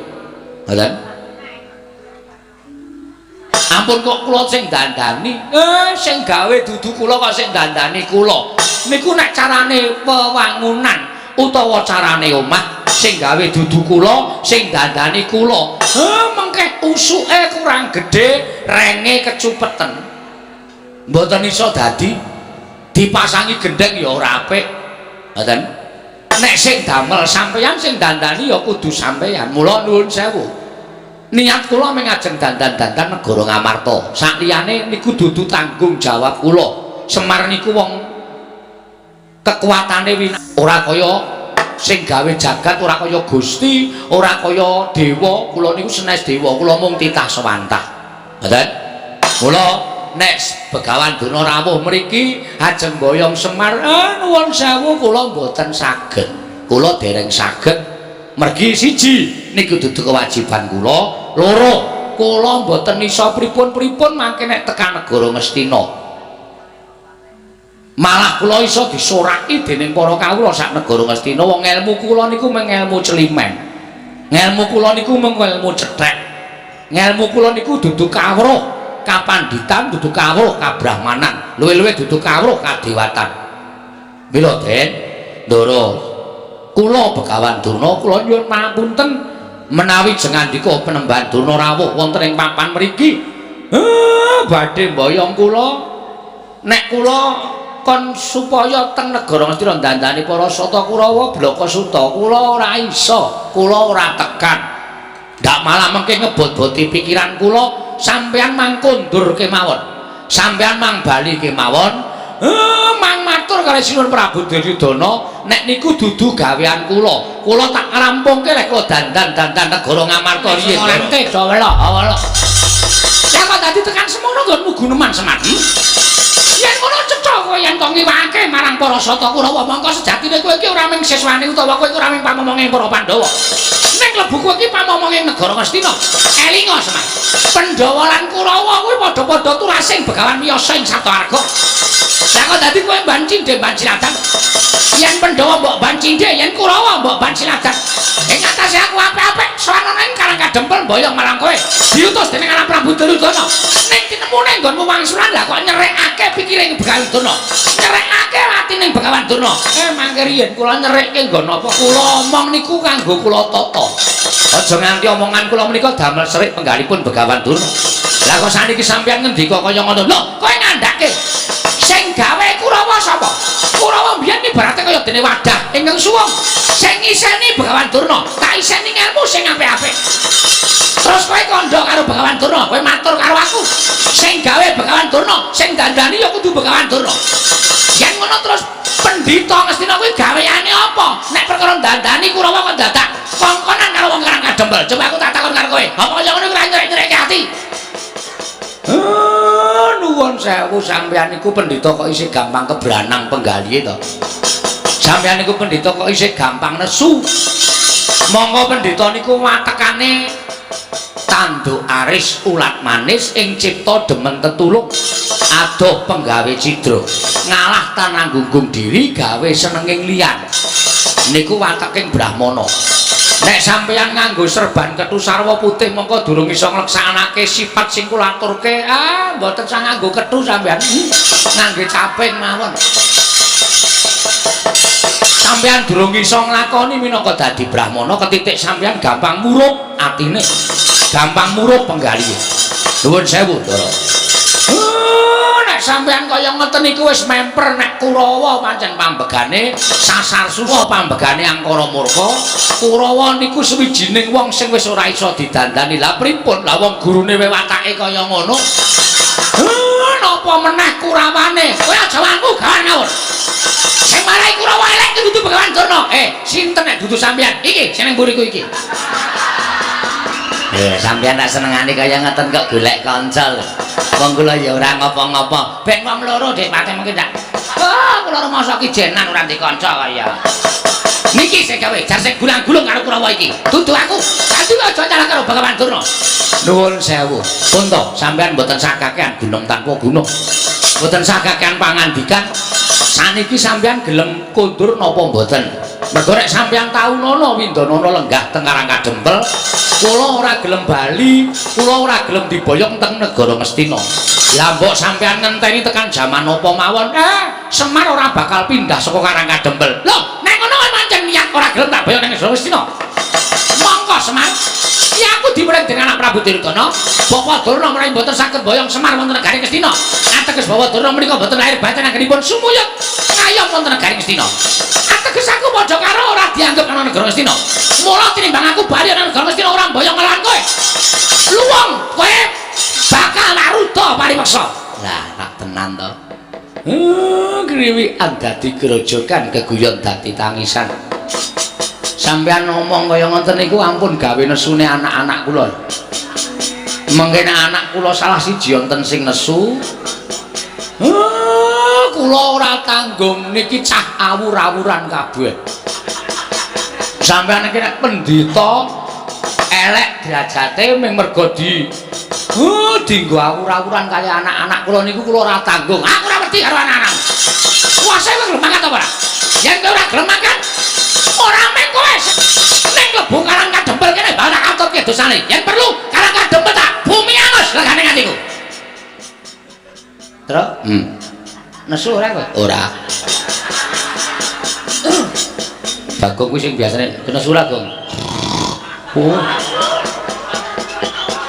Ngoten. Ampun kok kula sing dandani. Sing gawe dudu kula kok sing dandani kula. Niku nek carane wewangunan utawa carane omah sing gawe dudu kula sing dandani kula mengke usuke kurang gedhe renge kecupeten mboten iso dadi dipasangi gendeng ya ora apik ngoten nek sing damel sampeyan sing dandani ya kudu sampeyan mula nuwun sewu niat kula mung ajeng dandan-dandan negara Ngamarta sakliyane niku dudu tanggung jawab kula Semar niku wong kekuatane ora kaya sing gawe jagat ora kaya Gusti, ora kaya dewa, kula niku senes dewa, kula mung titah sewantah. Ngoten. Mula nek Begawan Donorawuh mriki ajeng boyong Semar, nuwun sewu kula mboten saged. Kula dereng saged. Mergi siji niku dudu kewajiban kula, loro kula mboten iso pripun-pripun mangke nek tekan negara Ngastina. Malah kula iso disoraki dening para kawula sak negara Ngastina wong ilmu kula niku mung ilmu celimen. Ngelmu kula niku mung ilmu cethek. Ngelmu kula niku dudu kawruh kapanditan, dudu kawruh kabrahmanan, luwih-luwih dudu kawruh kadewatan. Mila Den, Ndara kula Begawan Durna kula nyuwun pangapunten menawi jengandika Penembahan Donorawuh wonten ing papan mriki. Badhe mboyong kula nek kula kon supaya teng negara Ngastina dandani para Sata Kurawa Blaka Suta kula ora iso, kula ora tekan. Ndak malah mengke ngebot-boti pikiran kula, sampeyan mang kondur kemawon. Sampeyan mang bali kemawon. Mang matur kali Sinuwun Prabu Duryudana, nek niku dudu gawean kula. Kula tak rampungke lek kula dandan-dandan negara Ngamarta riyen. Ora do wela. Siapa dadi tekan semono nggonmu guneman Semar? Yen ngono cecok kowe yen kok ngiwake marang para Sata Kurawa mongko sejatine kowe iki ora mung siswane utawa kowe ora mung pamomonge para Pandhawa. Ning klebu kowe iki pamomonge negara Ngastina. Elinga Semar. Pandhawa lan Kurawa kuwi padha-padha turasing Begawan Miyasa ing Sartawarga. Lah kok dadi kowe mban cindhe mban ciladan. Yen Pandhawa mbok mban cindhe, yen Kurawa mbok mban ciladan. Ing atase aku apik-apik sowanana ing Karang Kadempel mboyong marang kowe. Diutus dening anak Prabu Duryudana. Ning tinemune nggonmu wangsulan lah kok nyerekake pikiring Begawan Durna. Nyerekake atining Begawan Durna. Mangke riyen kula nyerekke nggon apa kula omong niku kanggo kula tata. Aja nganti omongan kula menika damel serik penggalipun Begawan Durna. Lah kok saniki sampeyan ngendika kaya ngono. Lho, kowe ngandhake sing gawe Kurawa sapa? Kurawa mbiyen ibarate kaya dene wadah ingkang suwung. Sing iseni Begawan Durna, tak iseni ilmu sing apik-apik. Terus kowe kandha karo Begawan Durna, kowe matur karo aku. Sing gawe Begawan Durna, sing dandani ya kudu Begawan Durna. Yen ngono terus pendhita Ngastina kuwi gaweane apa? Nek perkara dandani Kurawa kok dadak kongkonan karo wong Karang Kadempel. Coba aku tak takon karo kowe. Apa kaya ngono ora nyerek-nyerekke ati? sewu sampeyan iku pendhita kok isih gampang kebranang penggalihe to. Sampeyan niku pendhita kok isih gampang nesu. Monggo pendhita niku watekane tanduk aris ulat manis ing cipta demen tetulung adoh penggawe cidra ngalah tananggunggung diri gawe senenging liyan niku wateking brahmana. Nek sampeyan nganggo serban kethu sarwa putih mongko durung iso ngleksanake sifat sing kula aturke mboten sang nganggo kethu sampeyan ngangge caping mawon. Sampeyan durung iso nglakoni minangka dadi brahmana ketitik sampeyan gampang murup atine. Gampang murup penggalihe. Nuwun sewu, Ndara. Nek sampeyan kaya ngoten niku wis memper nek Kurawa pancen pambegane Sasar Suwa pambegane Angkara Murka. Kurawa niku sawijining wong sing wis ora iso didandani. Lah pripun? Lah wong gurune wewatake kaya ngono. Napa meneh Kurawane? Kowe aja wangku gawan ngawur. Sing marai Kurawa elek dudu Begawan Durna. Sinten nek dudu sampeyan? Iki sing ning mburiku iki. Sampeyan tak senengane kaya ngeten kok golek kanca lho. Wong kula ya ora ngopo-ngopo. Ben wong loro Dik Pate mengki tak. Kula rumangsa ki jenan ora ndek kanca kaya. Niki sing gawe jar sing gulang-gulung karo Kurawa iki. Dudu aku. Dadi aja nyala karo Begawan Durna. Nuwun sewu. Punta, sampeyan mboten sakakean gunung tanpa gunung. Mboten sakakean pangandikan. Saniki sampeyan gelem kondur napa mboten? Mergo nek sampeyan tau nono Windanana lenggah teng Karang Kadempel, kula ora gelem bali, kula ora gelem diboyong teng negara Ngastina. Lah mbok sampeyan ngenteni tekan jaman apa mawon, Semar ora bakal pindah saka Karang Kadempel. Lho, nek ngono pancen niat ora gelem tak boyong ning negara Ngastina. Monggo Semar. Ki aku diweling dening anak Prabu Dirgana, Bapak Durna menawi mboten saged boyong Semar wonten negari Ngastina. Ateges Bapak Durna menika mboten lahir batin anggenipun sumuyut ngayom wonten negari Ngastina. Ateges aku padha karo ora dianggep ana negara Ngastina. Mula tinimbang aku bali ana negara Ngastina ora boyong ngelawan kowe. Luwung kowe bakal naruto paripeksa. Lah, tak tenan to. Kriwikan dadi grojogan keguyon dadi tangisan. Sampeyan ngomong kaya ngoten niku ampun gawe nesune anak-anak kula. Mengkene anak kula salah siji wonten sing nesu. Kula ora tanggung niki cah awur-awuran kabeh. Sampeyan iki nek pendhita elek derajate mung mergo dienggo awur-awuran kaya anak-anak kula niku kula ora tanggung. Aku ora wedi karo anak-anak. Kuwase kowe gelem makan ta ora? Yen kowe ora gelem makan, ora mek kowe ning klebu Karang Kadempel kene banak atut ke dosane. Yen perlu Karang Kadempel tak bumi angus legane ngatiku. Terus? Nesu ora kowe? Ora. Bagong kuwi sing biasane nesu ora, Gong. Oh.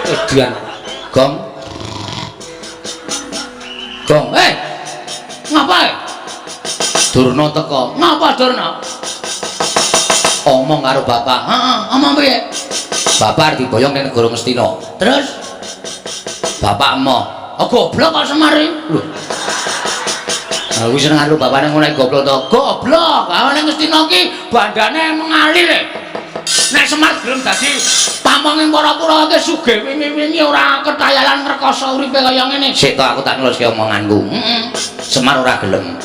Edian. Gong. Gong, ngapa? Durna teko. Ngapa Durna? Omong karo bapak. Omong piye? Bapak diboyong ning negara Ngastina. Terus bapak emoh. Goblok kok Semar iki. Lho. Lah wis seneng karo bapane ngono goblok to. Goblok. Ah ning Ngastina ki bandane mengalir. Nek Semar gelem dadi pamonging para Kurawa ki sugih wingi-wingi ora ketayalan ngrekoso uripe kaya ngene. Sik to aku tak neluske omonganku. Semar ora gelem.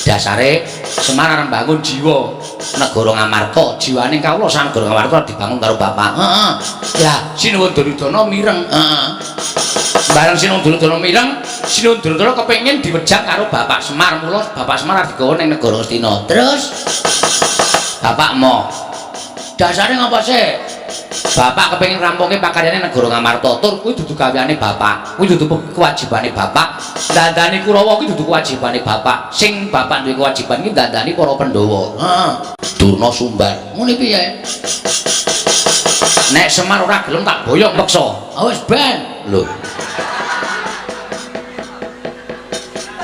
Dasare Semar arep bangun jiwa negara Ngamarta. Jiwane kawula sang negara Ngamarta dibangun karo bapak. Ya, Sinuwun Duryudana mireng. Bareng Sinuwun Duryudana mireng, Sinuwun Duryudana kepengin diwejak karo bapak Semar. Mula bapak Semar digawa ning negara Ngastina. Terus bapak mau dasare ngapa sih? Bapak kepengin rampunge pakaryane negara Ngamarta. Tur kuwi dudu gaweane bapak. Kuwi dudu kewajibane bapak. Dandani Kurawa kuwi dudu kewajibane bapak. Sing bapak duwe kewajiban iki dandani para Pandhawa. Durna Sumbar. Ngene piye? Nek Semar ora gelem tak boyong peksa. Wis ben. Lho.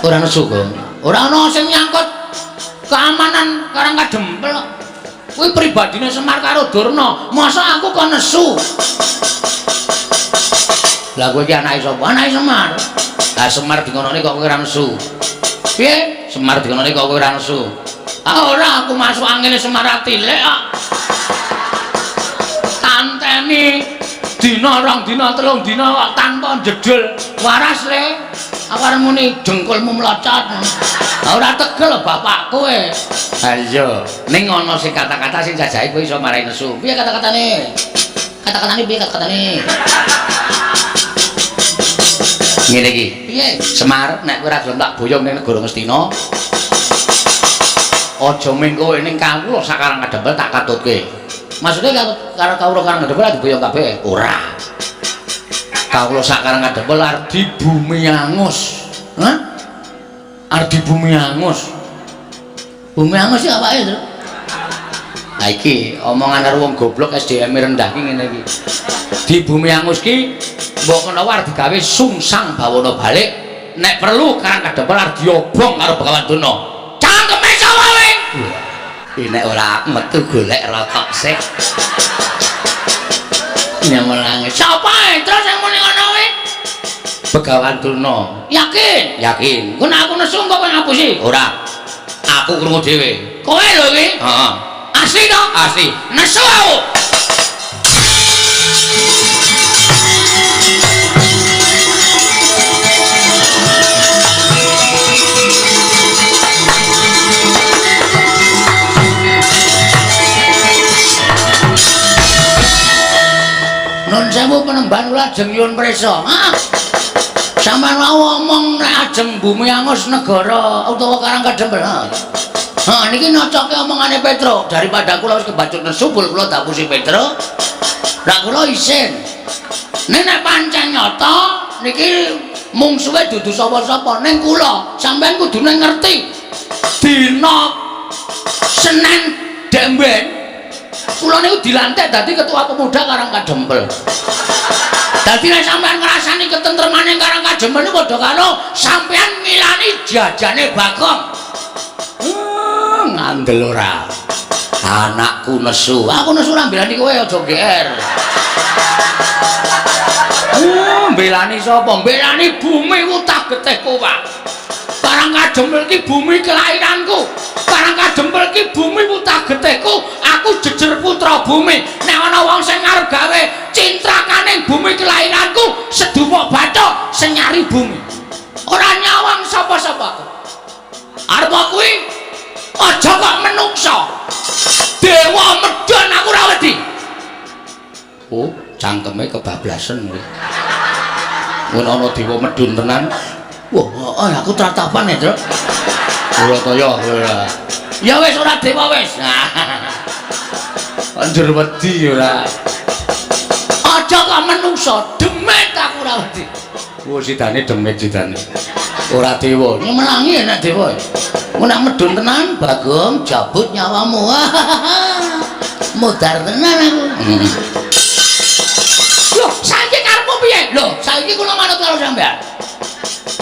Ora nesu, Gong. Ora ana sing nyangkut keamanan Karang Kadempel. Kuwi pribadine Semar karo Durna. Masa aku kok nesu? Lah kowe iki anake sapa? Anake Semar. Lah Semar dingonone kok kowe ora nesu. Piye? Semar dingonone kok kowe ora nesu. Ora aku masuk angine Semar atilek kok. Tanteni dina rong dina telung dina kok tanpa jedul. Waras le. Aku arep muni dengkulmu mlocot. Ora tegel bapak kowe. Ha iya, ning ana sing kata-kata sing jajahi kowe iso marai nesu. Piye kata-katane? Kata-katane piye kata-katane? Ngene iki. Piye? Semar nek kowe ora gelem tak boyong ning negara Ngastina. Aja mengko ning kawula sakarang kadempel tak katutke. Maksudnya karo kawula karang kadempel diboyong kabeh. Ora. Kawula sakarang kadempel arep di bumi angus. Hah? Arep di bumi angus. Bumi angus iki apake, Tru? Nah iki omongan karo wong goblok SDM rendah ki ngene iki. Di bumi angus ki mbok menawa arep digawe sungsang bawana balik, nek perlu karang kadempel arep diobong karo Begawan Durna. Cangkeme sapa kowe? Nek ora metu golek rokok sik. Nyamelange. Sapa terus sing muni ngono kowe? Begawan Durna. Yakin? Yakin. Ku nek aku nesu kok ngapusi? Ora. Aku krungu dhewe. Kowe lho iki? Heeh. Asli to? Asli. Nesu aku. Nun sewu penemban kula ajeng nyuwun prisa. Sampeyan mau ngomong nek ajeng bumi angus negara utawa karang kadempel. Ha niki nocoke omongane Petro daripada kula wis kebacut nesu kula dapusi Petro. Lah kula isin. Nek pancen nyata niki mungsuhe dudu sapa-sapa ning kula. Sampeyan kudune ngerti. Dina Senin Demben kula niku dilantik dadi ketua pemuda Karang Kadempel. Dadi nek sampean ngrasani ketentremane Karang Kadempel niku padha karo sampean ngilani jajane Bagong. Ngandel ora. Anakku nesu. Aku nesu ora mbelani kowe aja GR. Mbelani sapa? Mbelani bumi utah getih kowak. Karang Kadempel ki bumi kelahiranku. Karang Kadempel ki bumi utah getihku. Aku jejer putra bumi. Nek ana wong sing arep gawe cintrakaning bumi kelahiranku, sedupuk bathuk senyari bumi. Ora nyawang sapa-sapa. Arep kuwi aja kok menungso. Dewa medhon aku ora wedi. Oh, cangkeme kebablasen kuwi. Mun ana dewa medhun tenan. Wah, aku tratapan ya, Tru. Ora to ya. Ya wis ora dewa wis. Anjur wedi ora. Aja kok menungso, demit aku ora wedi. Oh, sidane demit sidane. Ora dewa. Melangi nek dewa. Mun nek medun tenan, Bagong jabut nyawamu. Modar tenan aku. Loh, saiki karepmu piye? Loh, saiki kula manut karo sampean.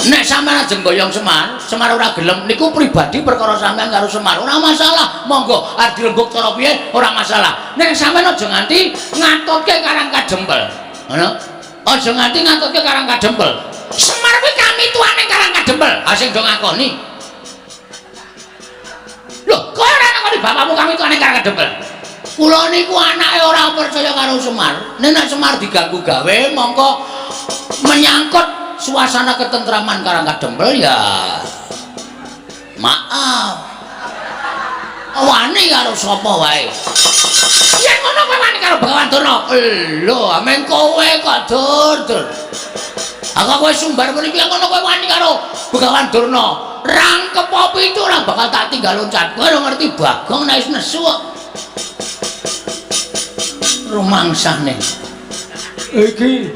Nek sampean ajeng boyong Semar, Semar ora gelem niku pribadi perkara sampean karo Semar. Ora masalah, monggo arep dirembuk cara piye ora masalah. Nek sampean aja nganti ngatutke Karang Kadempel. Ngono. Aja nganti ngatutke Karang Kadempel. Semar kuwi kami tuane Karang Kadempel. Ha sing do ngakoni. Lho, kowe ora ngakoni bapakmu kami tuane Karang Kadempel. Kula niku anake ora percaya karo Semar. Nek Semar diganggu gawe mongko menyangkut suasana ketentraman Karang Kadempel ya maaf wani karo sapa wae yen ngono kowe wani karo Begawan Durna lho amen kowe kok dur aku kowe sumbar muni piye ngono kowe wani karo Begawan Durna rangkep apa itu ora bakal tak tinggal loncat kowe ngerti Bagong nek wis nesu kok rumangsane iki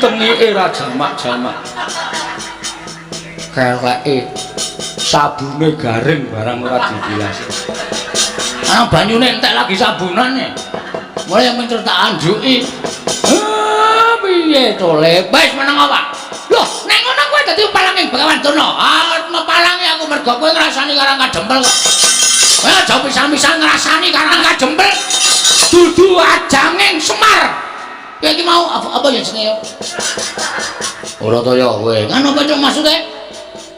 tengike ra jamak-jamak. Keleke sabune garing barang ora dibilas. Ana banyune entek lagi sabunane. Mulai mencer tak anjuki. Piye to le? Wis meneng apa? Loh, nek ngono kowe dadi palanging Begawan Durna. Palangi aku mergo kowe ngrasani Karang Kadempel kok. Kowe aja pisan-pisan ngrasani Karang Kadempel. Dudu ajanging Semar. Ya iki mau apa ya jenenge? Ora to ya kowe. Ngono apa cuk maksude?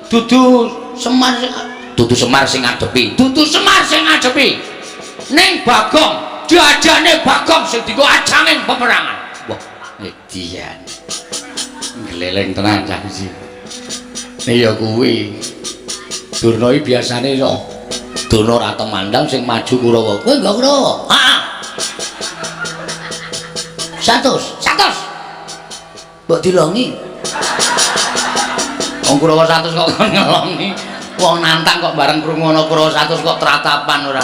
Dudu Semar sing ngadepi. Dudu Semar sing ngadepi. Ning Bagong, diajane Bagong sing dienggo ajanging peperangan. Wah, edian. leleng tenan janji. Iya kuwi. Durna iki biasane iso Durna ora temandang sing maju Kurawa. Kowe enggak Kurawa? Heeh. 100. Mbok dilongi. Wong Kurawa 100 kok ngelongi. Wong nantang kok bareng krungu ana Kurawa 100 kok tratapan ora.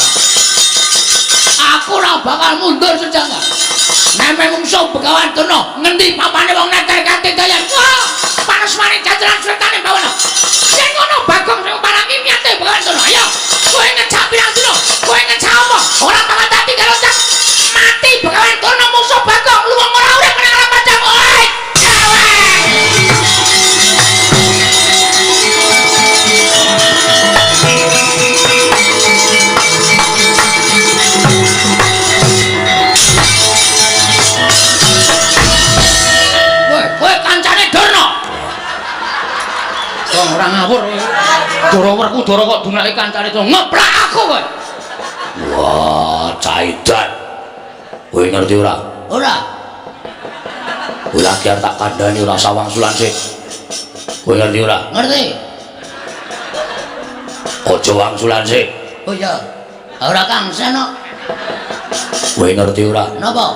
Aku ora bakal mundur sejangka. Nek mungsuh Begawan Durna ngendi papane wong neter kanthi daya. Wah, panas maning jajaran sretane bawana. Yen ngono Bagong sing parangi niate Begawan Durna. Ayo, kowe ngecap pirang dina? Kowe ngecap apa? Ora bakal dadi karo cak. Mati Begawan Durna mungsuh Bagong luwung ora urip nang arep pacang. Oi! Ora ngawur Dorowerku Dara kok dunake kancane to ngeplak aku kowe. Wah, caidan. Kowe ngerti ora? Ora. Kowe lagi tak kandhani ora sawangsulan sik. Kowe ngerti ora? Ngerti. Aja wangsulan sik. Oh iya. Ora Kang Seno. Kowe ngerti ora? Napa?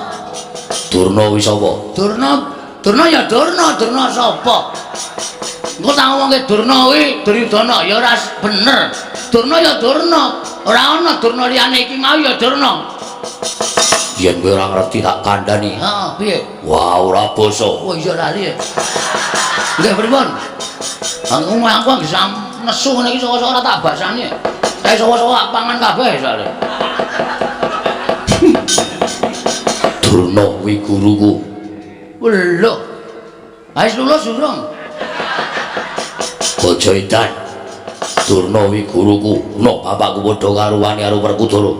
Durna wis apa? Durna ya Durna sapa? Engko tak ngomongke Durna kuwi Duryudana ya ora bener. Durna ya Durna, ora ana Durna liyane iki mau ya Durna. Yen kowe ora ngerti tak kandhani. Heeh, piye? Wah, ora basa. Oh iya lali. Nggih pripun? Aku bisa nesu ngene iki sok-sok ora tak basani. Kae sok-sok pangan kabeh soalé. Durna kuwi guruku. Lho. Wis lulus durung? Aja edan. Durna kuwi guruku, no bapakku padha karo wani karo Werkudara.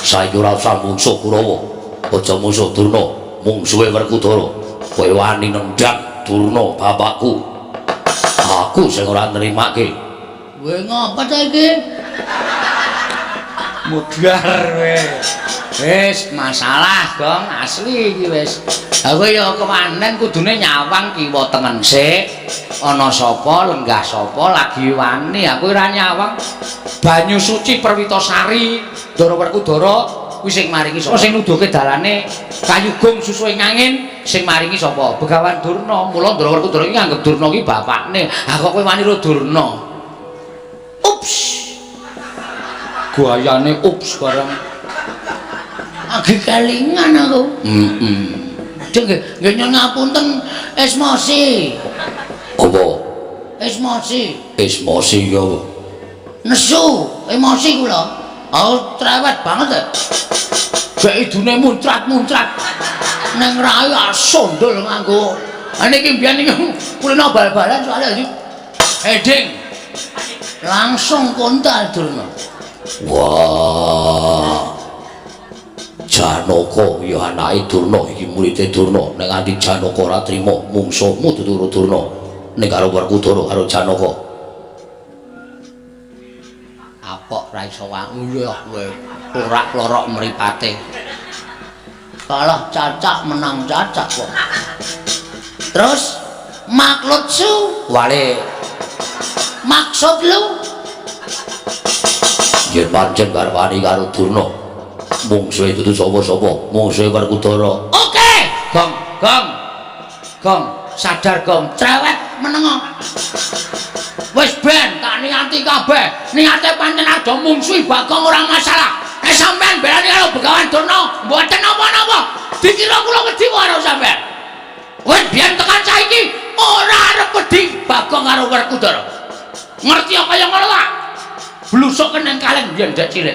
Saiki ora usah mungsuh Kurawa. Aja mungsuh Durna, mungsuhe Werkudara. Kowe wani nendhang Durna bapakku. Aku sing ora nrimake. Kowe ngapa ta iki? Mudhar kowe. Wis masalah, Gong, asli iki wis. Aku ya kewanen kudune nyawang kiwa tengen sik. Ana sapa lenggah sapa lagi wani aku ora nyawang. Banyu suci Perwitasari Ndara Werkudara kuwi sing maringi sapa? Sing nuduhke dalane Kayugung susuhe angin sing maringi sapa? Begawan Durna. Mula Ndara Werkudara iki nganggep Durna ki bapakne. Ah kok kowe wani karo Durna? Ups. Gayane ups barang. Agi kelingan aku. Nggih nyuwun ngapunten esmosi. Apa? Esmosi. Esmosi ya apa? Nesu, emosi kula. Aku trewet banget ya. Gek idune muncrat-muncrat. Neng rai asondol nganggo. Niki mbiyen iki kulino bal-balan soalnya iki heding. Langsung kontal Durna. Wah. Janaka ya anake Durna iki muridé Durna. Nek nganti Janaka ora trima mungsuhmu dudu Durna. Nek karo Werkudara karo Janaka. Apok ra iso wae kowe. Lorak-lorok mripate. Kalah cacak menang cacak kok. Terus maklutsu wale maksud lu yen pancen garwani karo Durna mungsuhe dudu sapa-sapa mungsuhe Werkudara. Oke Gong sadar Gong cerewet menengo wis ben tak niati kabeh niate pancen ado mungsuhi Bagong ora masalah. Nek sampean belani karo Begawan Durna mboten napa-napa dikira kula wedi karo sampean. Wis biyen tekan saiki ora arep wedi Bagong karo Werkudara. Ngerti kaya ngono ta? Blusuk kenen kaleng biyen dek cilik.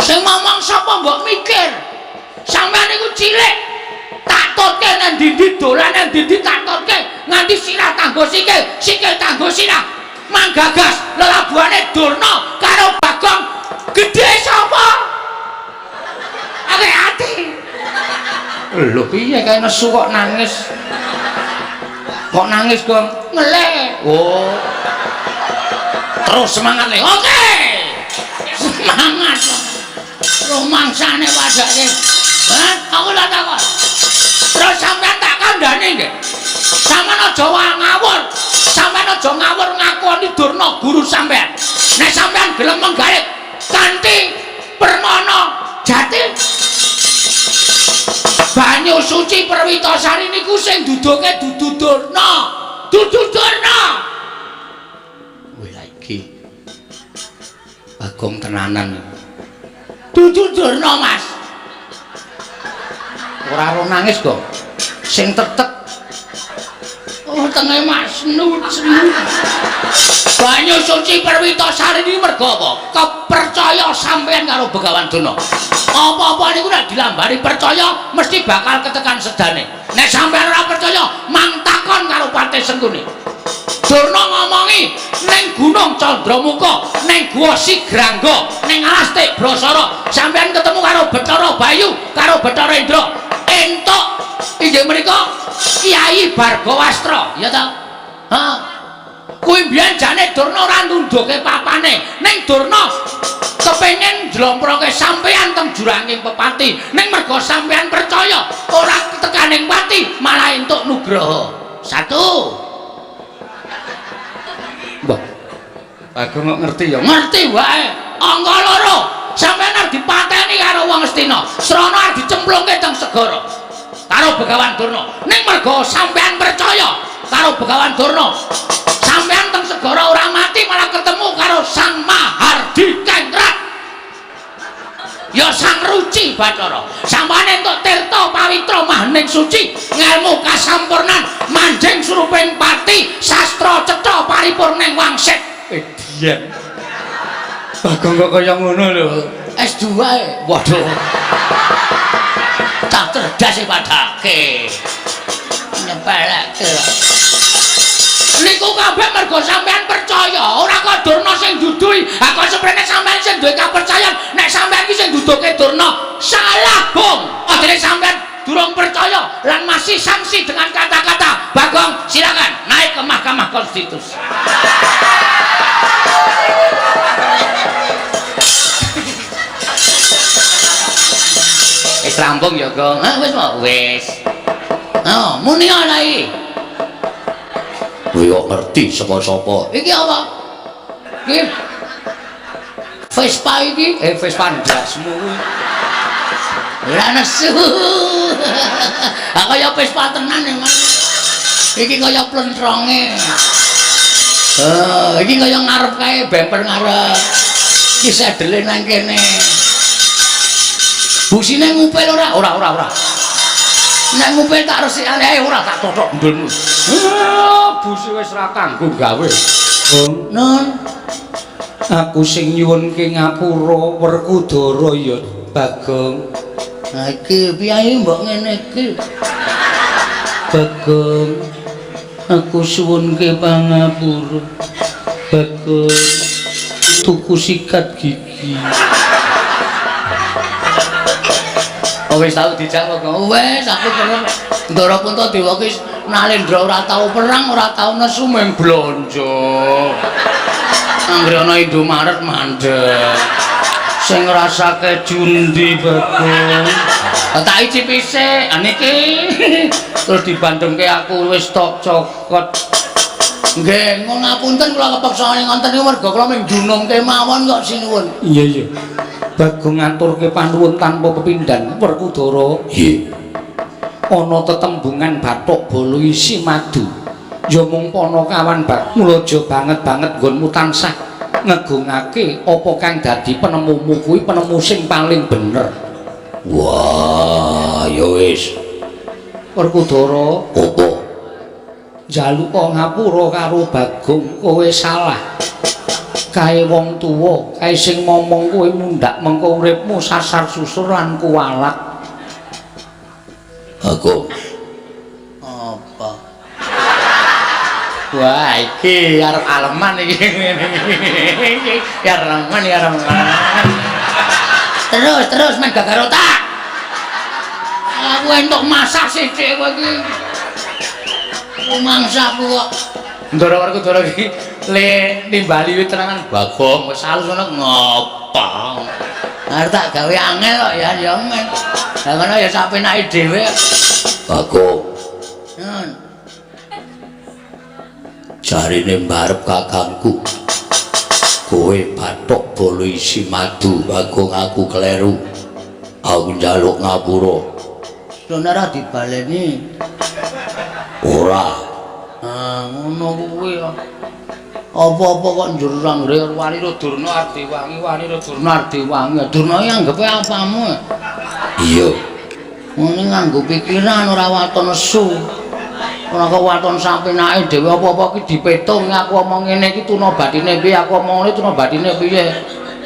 Sing ngomong sapa mbok mikir. Sampeyan iku cilik. Tak totke nang ndi dolan nang ndi tak totke nganti sirah tanggo sikil tanggo sirah. Manggagas lelabuhane Durna karo Bagong gedhe sapa? Ati. Lho piye kae nesu kok nangis? Kok nangis, Gong? Ngelek. Oh. Terus semangat le. Oke. Semangat. Rumangsane padake. Hah? Aku tak takon. Terus sampean tak kandhani aja ngawur. Sampeyan aja ngawur ngakoni Durna guru sampeyan. Nek sampeyan gelem menggawe kanthi permana jati banyu suci Perwitasari niku sing duduke dudu Durna. Dudu Durna. Wih iki Bagong tenanan. Dudu Durna, Mas. Ora ro nangis kok. Sing tetek. Oh, tenge Mas senut. Banyu suci Perwitasari iki mergo apa? Kepercaya sampean karo Begawan Durna. Apa-apa niku nek dilambari percaya mesti bakal ketekan sedane. Nek sampean ora percaya, mang takon karo Pati Sengkuni. Durna ngomongi ning Gunung Candramuka, ning Guwa Sigrangga, ning Alas Tik Brasara, sampean ketemu karo Bathara Bayu, karo Bathara Indra. Entuk inggih menika Kyai Bargawastra, ya ta? Ha. Kuwi mbiyen jane Durna ora nunduke papane, ning Durna kepengin njlomproke sampean teng juranging pepati, ning mergo sampean percaya ora tekaning pati, malah entuk nugraha. Satu. Mbah. Aku kok ngerti ya. Ngerti wae. Angka loro. Sampeyan arep dipateni karo wong Astina. Srana arep dicemplungke teng segara. Karo Begawan Durna. Ning mergo sampeyan percaya karo Begawan Durna. Sampeyan teng segara ora mati malah ketemu karo Sang Mahardikengrat. Ya Sang Ruci Bathara. Sampane entuk tirta pawitra mahaning suci, ngelmu kasampurnan, manjing suruping pati, sastra cetha paripurning wangsit. Dian. Bagong kok kaya ngono lho. S2 e. Waduh. Tak cerdas padake. Nyepeleke. Niku kabeh mergo sampean percaya, ora kok Durna sing dudui. Ha kok seprene sampean sing duwe kapercayan, nek sampean iki sing duduke Durna, salah bong. Adene sampean durung percaya lan masih sangsi dengan kata-kata. Bagong, silakan naik ke Mahkamah Konstitusi. Rampung ya, Gong. Hah, wis mau wis. Oh, muni ana iki. Kowe kok ngerti sapa-sapa? Iki apa? Iki Vespa iki, Vespa ndasmu kuwi. Ora nesu. Ah kaya Vespa tenan ya, Mas. Iki kaya plentronge. Iki kaya ngarep kae bemper ngarep. Iki sedele nang kene. Busine ngupil ora? Ora. Nek ngupil tak resikane ora tak totok ndulmu. Busi wis ra kanggo gawe. Nun. Aku sing nyuwunke ngapura Werkudara ya, Bagong. Ha iki piye mbok ngene iki? Bagong. Aku suwunke pangapura. Bagong. Tuku sikat gigi. Oh wis tau dijak kok. Wis aku kira Ndara Puntadewa ki Nalendra ora tau perang, ora tau nesu mung blonjo. Anggere ana Indomaret mandeg. Sing ngrasake jundi Bagong. Tak icipi sik. Niki terus dibandemke aku wis tok cokot. Nggih, ngapunten kula kepeksa ngonten niku merga kula mung dunungke mawon kok sinuwun. Iya. Bagong ngaturke panuwun tanpa pepindhan Werkudara. Nggih. Ana tetembungan bathuk bolo isi madu. Ya mung Panakawan bak mulaja banget nggonmu tansah ngegungake apa kang dadi penemumu kuwi penemu sing paling bener. Wah, ya wis. Werkudara, apa? Jaluka ngapura karo Bagong, kowe salah. Kae wong tuwa, kae sing momong kowe mundhak mengko uripmu sasar susur lan kuwalat. Bagong. Apa? Wah, iki arep aleman iki ngene iki. Ya aleman. Terus men gagar otak. Aku entuk masak sithik kowe iki. Mangsaku kok. Ndara Werkudara iki le nimbali wit terangan Bagong wis alus ngono ngopo. Arep tak gawe angel kok ya men. Lah ngono ya sak penake dhewe. Bagong. jarine mbarep kakangku kowe bathok bolo isi madu Bagong aku kleru aku njaluk ngapura Sonara dibaleni ora ngono kuwi apa-apa kok njur rangre wani Durna Ardiwangi Durna iki anggepe apamu iya ngene nganggo pikiran ora waton nesu ora kok waton sampinake dhewe apa-apa iki dipetung aku omong ngene iki tuna bathine piye aku omong ngene tuna bathine piye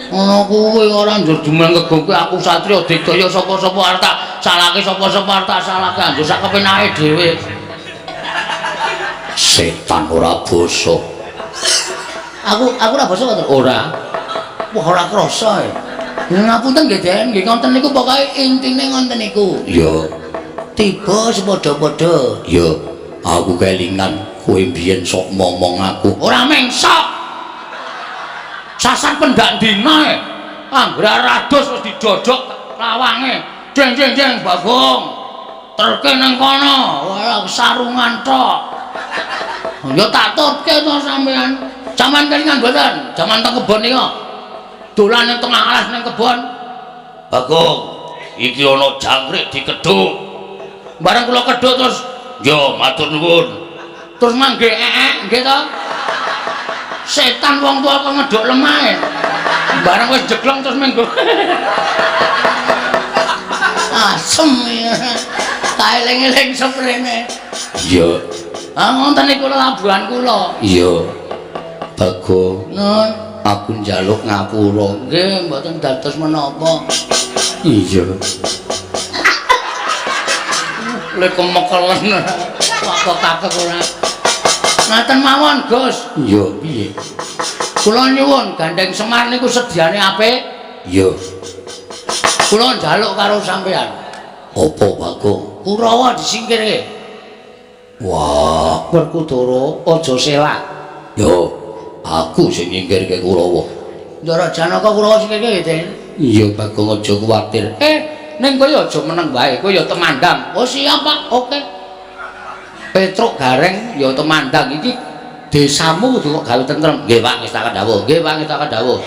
ngono kuwi ora njur dumengegongke aku satria digaya sapa-sapa arep tak salahke sapa-sapa arep tak salahke njur sak kepenake dhewe setan ora basa aku ora basa ngoten ora wah ora krasa ngapunten nggih Den nggih ngoten niku pokoke intine ngoten niku iya tiba sepadha-padha iya aku kelingan kowe biyen sok momong aku ora mengsok sasan pendak dina anggere rados wis didodok lawange jeng jeng jeng Bagong terke nang kono wala sarungan tok ya tak tutke to sampean jaman kelingan mboten jaman teng kebon nika dolan ning tengah alas ning kebon Bagong iki ana jangkrik dikedhuk bareng kula kedhuk terus yo matur nuwun terus mangke nggih to setan wong tua kok ngeduk lemah bareng wis jeglong terus menggo asem ya tak eling-eling seprene iya ngoten niku labuhan kula iya Bagong nun aku njaluk ngapura nggih mboten dados menapa iya lek kemekelen kok kakek ora ngaten mawon Gus iya piye kula nyuwun Gandeng Semar niku sediane apik iya kula njaluk karo sampean apa Bagong Kurawa disingkirke wah Werkudara aja selak yo aku sing nyingkirke Kurawa Ndara Janaka Kurawa singkirke Den iya Bagong aja kuwatir ning kowe aja meneng wae kowe ya temandang oh siap Pak oke Petruk Gareng ya temandang iki desamu kudu kok gawe tentrem nggih Pak ngestaken dawuh nggih Pak ngestaken dawuh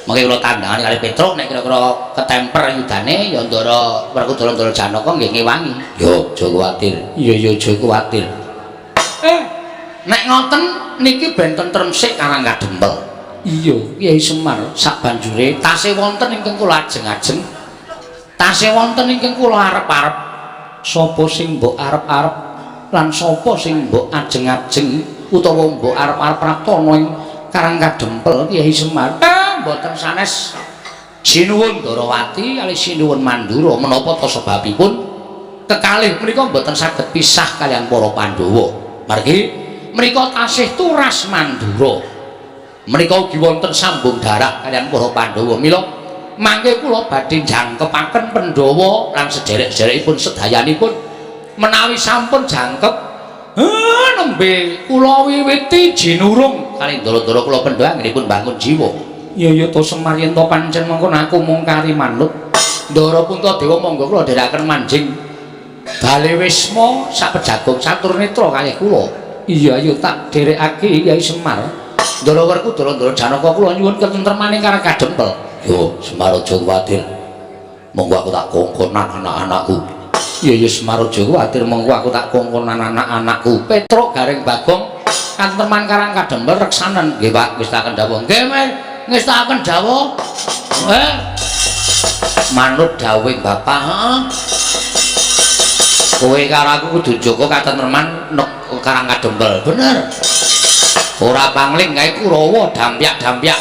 mengke kula tandangane kali Petruk nek kira-kira ketemper yudane ya Ndara Werkudara Janaka nggih ngewangi yo aja kuwatir iya yo aja kuwatir nek ngoten niki ben tentrem sik Karang Kadempel iya Kyai Semar sak banjure tasih wonten ingkang kula ajeng-ajeng tasih wonten ingkang kula arep-arep sapa sing mbok arep-arep lan sapa sing mbok ajeng-ajeng utawa mbok arep-arep praptana ing Karang Kadempel Kyai Semar mboten sanes sinuwun Darawati kali sinuwun Mandura menapa ta sebabipun kekalih menika mboten saged pisah kalian para Pandhawa margi menika tasih turas Mandura menika ugi wonten sambung darah kalian para Pandhawa mila mangke kula badhe jangkepaken Pandhawa lan sederek-sederekipun sedayanipun menawi sampun jangkep nembe kula wiwiti jinurung kali ndara-ndara kula Pandhawa anggenipun bangun jiwa ya ya to Semar yen to pancen mengkon aku mung kari manut Ndara Puntadewa monggo kula dherekaken manjing Bale Wisma sak Pejagong Saturnetra kalih kula iya ayo tak dherekake Kyai Semar Ndara Werkudara Ndara Janaka kula nyuwun ketentremaning Karang Kadempel yo Semar aja kuwatir monggo aku tak kongkonan anak-anakku iya ya Semar aja kuwatir monggo aku tak kongkonan anak-anakku Petruk Gareng Bagong Katenteman Karang Kadempel reksanen nggih Pak ngestaken dawuh nggih ngestaken dawuh manut dawuhing Bapak kowe karo aku kudu jaga katenteman Karang Kadempel bener ora pangling kae Kurawa dampyak-dampyak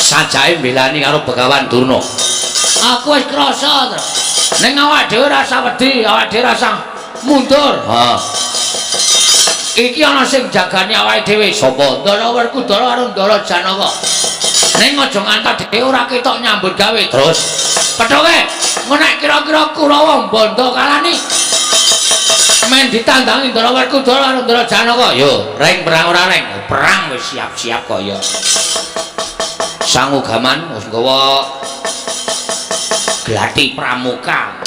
sajae mbelani karo Begawan Durna aku wis krasa ning awak dhewe rasa wedi awak dhewe rasa mundur iki ana sing jagani awake dhewe sapa Ndara Werkudara karo Ndara Janaka ning aja ngantos dhewe ora ketok nyambut gawe terus pethoke nek kira-kira Kurawa bondo kalani men ditandangi Ndara Werkudara karo Ndara Janaka yo reng perang ora reng perang wis siap-siap kok ya Sangugaman wis nggawa glati pramuka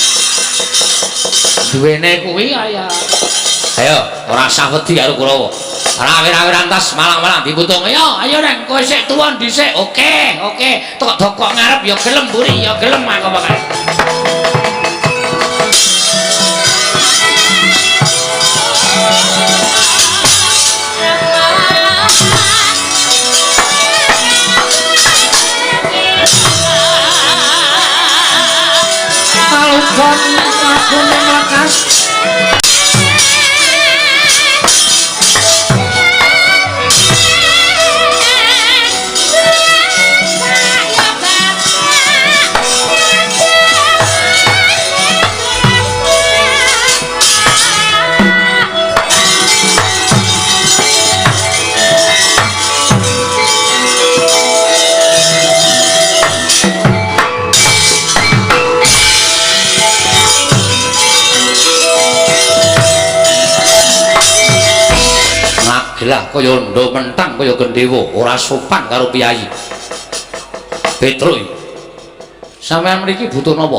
duwene kuwi ayo ora usah wedi karo Kurawa Rawir-rawir antas malang-malang dibutung. Ayo Reng, kowe sik tuwa dhisik. Oke. Tok dokok ngarep ya gelem mburi ya gelem aku bakal. Alukon aku ning lekas. Lah kaya ndo mentang kaya gendewa ora sopan karo piyayi. Petro sampean mriki butuh napa?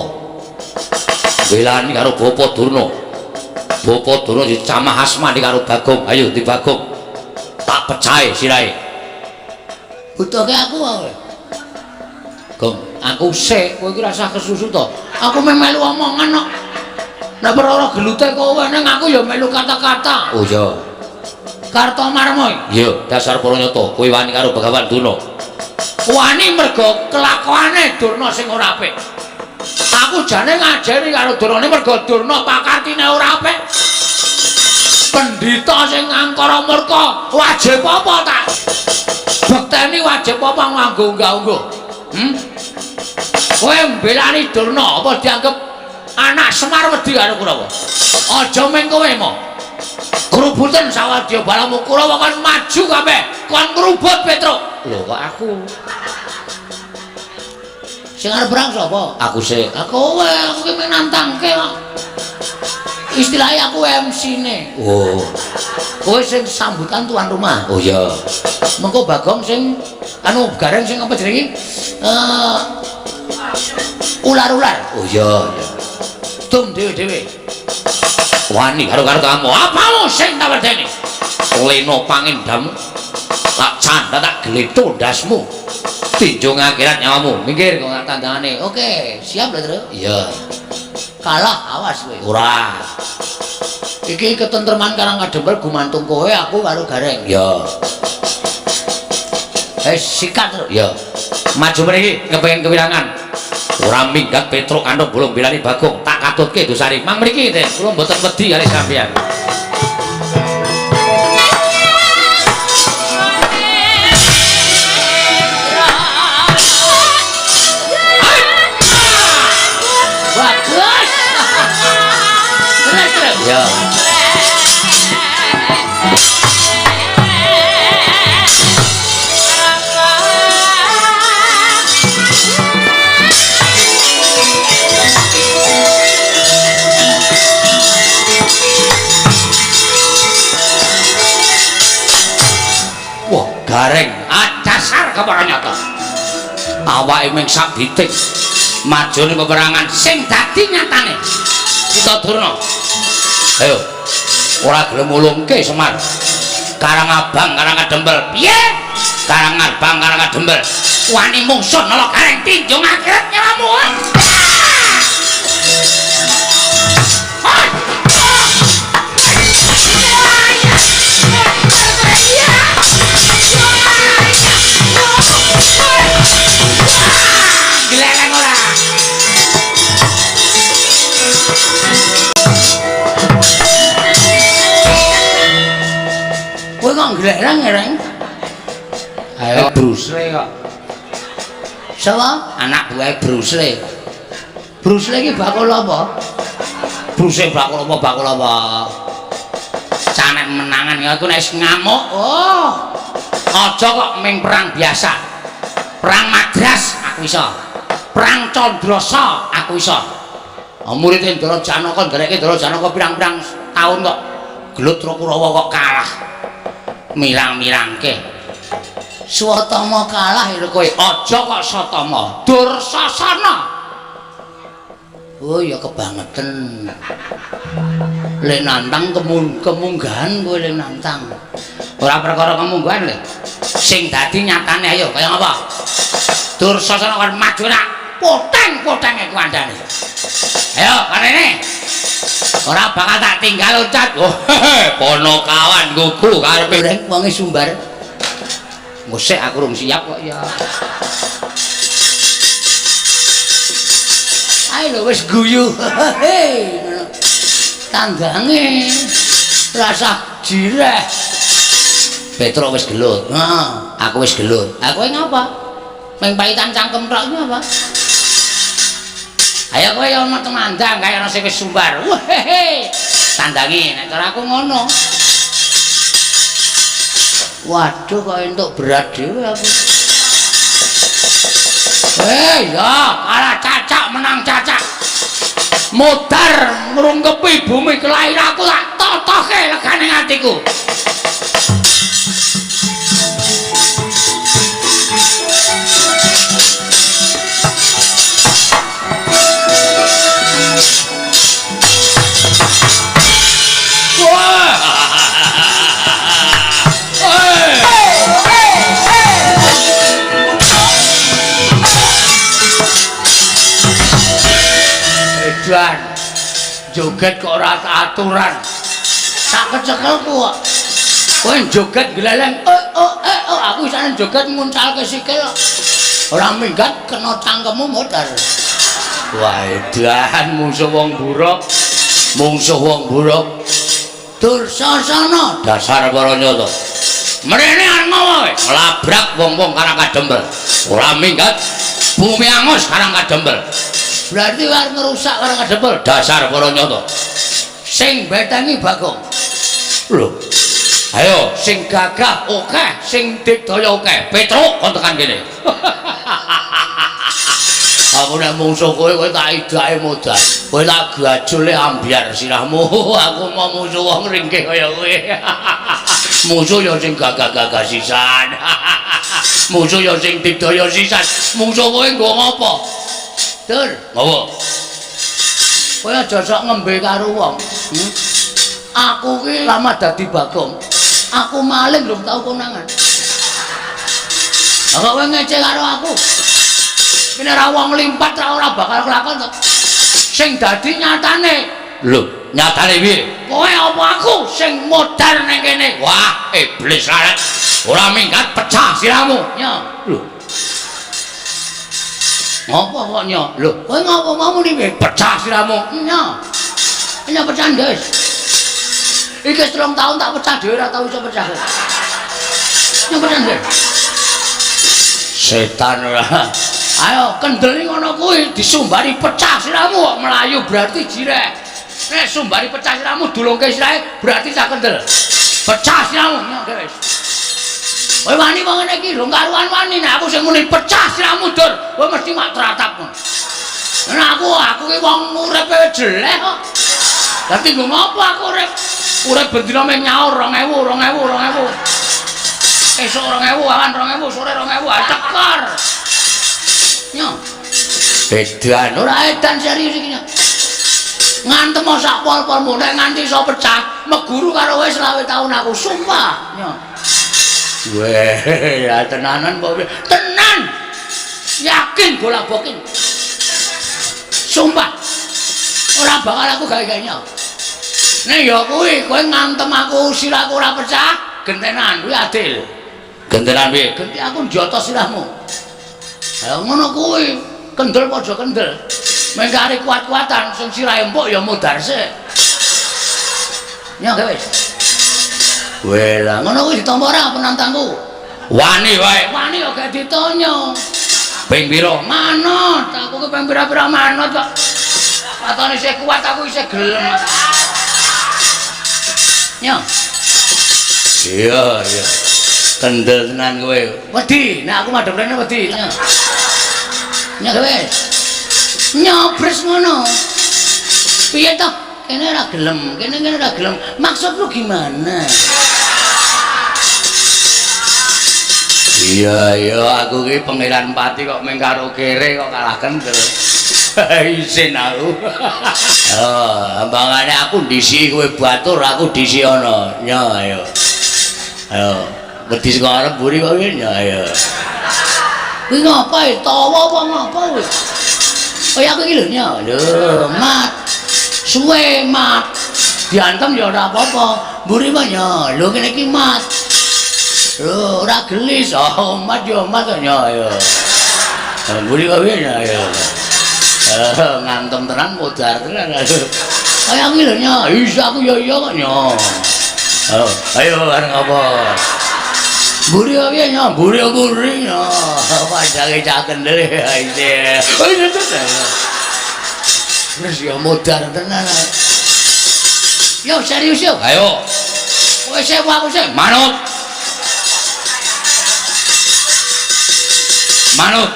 Belani karo Bapak Durna. Bapak Durna dicamah asmani karo Bagong. Ayo di Bagong. Tak pecahe sirahe. Butuhke aku wae. Gong, aku sik kowe iki rasah kesusu to. Aku melu omongan kok. Nek perkara gelute kowe ning aku ya melu kata-kata. Oh iya. Karto Marmo. Iya, dasar Pranyata, kowe wani karo Begawan Durna. Wani mergo kelakuane Durna sing ora apik. Aku jane ngajari karo Durna mergo Durna pakartine ora apik. Pendhita sing angkara murka wajib apa tak? Bekteni wajib apa nganggo unggah-ungguh? Kowe mbelani Durna apa dianggep anak Semar wedi karo Kurawa? Aja meng kowe mo. Kerubutan sawadya balamu Kurawa kan maju kabeh kon ngrubut Petro. Lho kok aku sing arep perang sapa? Aku sik. Aku ki nantangke kok. Istilahnya aku MC-ne. Oh. Kowe sing sambutan tuan rumah. Oh iya. Mengko Bagong sing anu gareng sing apa jenenge? Ular-ular. Oh iya. Tum dhewe-dhewe. Wani karo-karo kamu apamu sing tak wedeni leno pangindamu tak canda tak gleto ndasmu tinjung akhirat nyawamu minggir kok gak tandangane. Oke siap lho Tru. Iya kalah awas kowe ora iki ketentreman Karang Kadempel gumantung kowe aku karo Gareng. Iya sikat Tru. Iya maju mriki kepengin kewirangan ora minggat Petro kandung bolong bilani Bagong tak katutke dosane mang mriki ten kula mboten wedi kali sampeyan. Bagus. Terus ya. Gareng dasar Kepranyata awake mung sak ditik majune peperangan sing dadi nyatane kita Durna. Ayo ora gelem mulungke Semar Karangabang Karang Kadempel piye Karangabang Karang Kadempel wani mungsuh nala Gareng tinjung akhirat nyawamu. Geleng ora. Kowe kok geleng Reng? Ayo Bruce Lee kok. Sapa? Anak buah Bruce Lee. Bruce Lee iki bakul apa? Bruce bakul apa bakul apa? Canek menangan ya aku nek ngamuk. Oh. Aja kok ming perang biasa. Perang Madras aku iso. Perang Candrasa aku iso. Murid Indra Janaka ndereke Indra Janaka pirang-pirang taun kok gelut Kurawa kok kalah. Mirang-mirangke. Swatama kalah lho kowe. Aja kok Satama. Dursasana. Oh ya kebangetan. Lek nantang kemunggahan kowe lek nantang. Ora perkara kemungguan lho. Sing dadi nyatane ayo kaya ngapa? Dursasana kon maju nak. Poteng-potenge kandhane. Ayo kanene. Ora bakal tak tinggal loncat. Oh, ponokawan gugu karepe reng wonge sumbar. Musik aku rung siap kok ya. Ayo lho wis guyu. Hei. Tanggange rasa jireh. Petro wis gelut. Nah, aku wis gelut. Aku ngapa? Meng paitan cangkem tok iki apa? Ayo kowe ya ono temandang kaya ana sing wis sumbar. Hehe. Tandangi nek cara aku ngono. Waduh kok entuk berat dhewe aku. Ya, kalah cacak menang cacak. Modar ngrungkepi bumi kelahiranku tak totoke legane atiku. Edan joget kok ora aturan. Tak kecekelku kok. Kowe joget gleleng. Aku isane joget nguncalke sikil. Ora minggat kena cangkemmu modar. Wah, edan musuh wong buruk. Mungsuh wong buruk. Dursasana dasar para nyata. Mrene arep ngopo kowe? Nglabrak wong-wong karang kadempel. Ora minggat bumi angus karang kadempel. Berarti arep ngerusak karang kadempel. Dasar para nyata. Sing betengi Bagong. Lho. Ayo sing gagah akeh, sing digdaya akeh. Petruk kon tekan kene. Aku nek mungsuh kowe tak idake modal. Kowe tak gajule ambyar sirahmu. Aku mau musuh wong ringkih kaya kowe. Musuh ya sing gagah-gagah sisan. Musuh ya sing digdaya sisan. Musuh kowe nggo ngopo? Dur, ngopo? Kowe aja sok ngembe karo wong. Aku ki lama dadi Bagong. Aku maling belum tau konangan. Apa kowe ngeceh karo aku? Ini ra wong limpat ra ora bakal kelakon to. Sing dadi nyatane. Lho, nyatane piye? Kowe apa aku sing modar ning kene? Wah, iblis arek. Ora minggat pecah sirahmu. Nya. Lho. Ngopo kok nya? Lho, kowe ngopo mau muni piye? Pecah sirahmu. Nya. Nya pecah, guys. Iki 3 tahun tak pecah dhewe ora tau iso pecah. Nya pecah, guys. Setan ora. Ayo kendeli ngono kuwi disumbari pecah sirahmu kok melayu berarti jireh. Nek sumbari pecah sirahmu dulungke sirahe berarti tak kendel. Pecah sirahmu ya guys. Kowe wani wong ngene iki rung karuan wani nek aku sing muni pecah sirahmu dur. Kowe mesti mak tratap. Nek aku ki wong uripe jelek kok. Dadi nggo ngopo aku urip? Urip bendina meng nyaur 2000. Esuk 2000, awan 2000, sore 2000 tekor. Nyo. Edan ora edan serius iki nyo. Ngantem sak pol-polmu nek nganti iso pecah, meguru karo wis 20 tahun aku sumpah. Nyo. Weh, ya tenanan kok. Tenan. Yakin bola bokin. Sumpah. Ora bakal aku gawe-gawe nyo. Nek ya kuwi kowe ngantem aku sirahku ora pecah, gentenan kuwi adil. Gentenan piye? Genti aku njotos sirahmu. Ya ngono kuwi, kendel padha kendel. Mengkari kuat-kuatan sing sirahe empuk ya modar sik. Ya wis. Weh lah ngono kuwi ditampa ora penantangku. Wani wae. Wani kok gak ditonyo. Ping pira? Manut. Aku ki ping pira-pira manut kok. Patone isih kuat aku isih gelem. Ya. Iya, iya. Kendel tenan kowe. Wedi, nek aku madhep rene wedi. Nya wis. Nyobres ngono. Piye to? Kene ora gelem, kene ora gelem. Maksud lu gimana? Iya, aku ki pangeran pati kok meng karo kere kok kalah kendel. Isin aku. Oh, ambangane aku ndisi kowe batur, aku ndisi ana. Nya ayo. Ayo, wedi saka arep mburi kok ya ayo. Kuwi ngapain? Tawa apa ngapa kuwi? Kaya aku iki lho nya. Lho, mat. Suwe mat. Diantem ya ora apa-apa. Mburi mah nya. Lho kene iki mat. Lho, ora gelis. Oh, mat yo mat kok nya ya. Mburi kok ya ayo. Ngantem tenan modar tenan. Kaya aku iki lho nya. Isa aku ya iya kok nya. Ayo areng apa? Mburi kok piye nya? Mburi nya. Pajange cak kendel isi. Wis ya modar tenan. Yo serius yo. Ayo. Kowe sewa aku sih. Manut. Manut.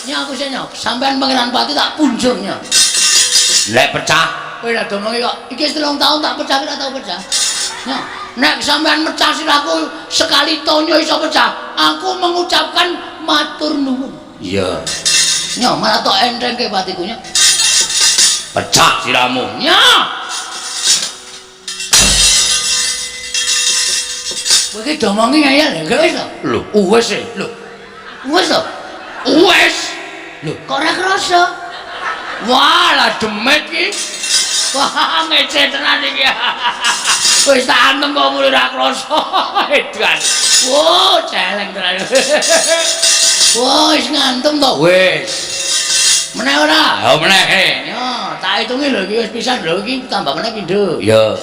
Nya aku sih nya. Sampean pangeran pati tak punjurnya. Lek pecah. Kowe lak domongi kok iki 3 tahun tak pecah ora tau pecah. Nya, nek sampean mecah siraku sekali tonyo iso pecah. Aku mengucapkan matur nuwun. Iya. Nya malah tok entengke patiku nya. Pecah siramu. Nya. Kowe iki domongi ngayal ya, wis to? Lho, wis e. Lho. Wis to? Wis. Lho, kok ora krasa? Wah, lah demet iki. Wah, ngece tenan iki. Wis tak antem kok mulih ra krasa. Edan. Wo, celeng tenan. Wo, wis ngantem to. Wis. Meneh ora? Ya meneh. Ya, tak hitungi lho iki wis pisan lho iki tambah meneh pindho. Ya.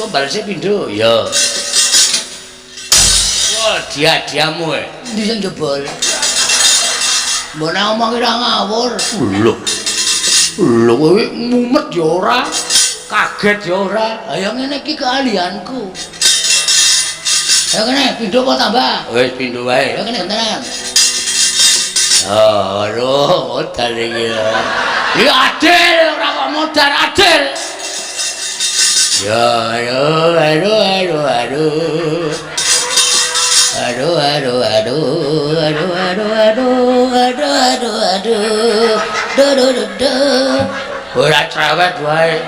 Kok balese pindho? Ya. Wah, dia-diamu e. Ndi sing jebol? Mbok nek ngomong ora ngawur. Lho. Lho kowe mumet ya ora. Kaget ya ora. Ayo ngene iki keahlianku. Ayo kene pindho apa tambah? Wis pindho wae. Ayo kene tenan. Aduh, modal iki. Ya adil ora kok modar adil. Ya, aduh. Ora cerewet wae.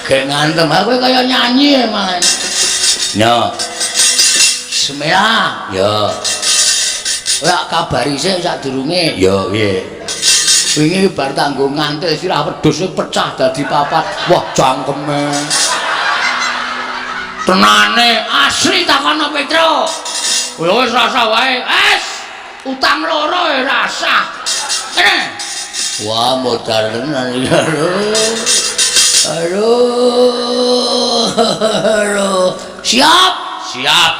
Gek ngantem aku kaya nyanyi malah. Ya. Semela. Ya. Ora kabari sik sadurunge. Ya, piye? Wingi bar tanggo ngantil sirah wedhus pecah dadi papat. Wah, cangkeme. Tenane asli takono Petro. Ya wis rasa wae. Utang loro rasa. Kene. Wah, modal tenan iki. Aduh. Siap. Siap.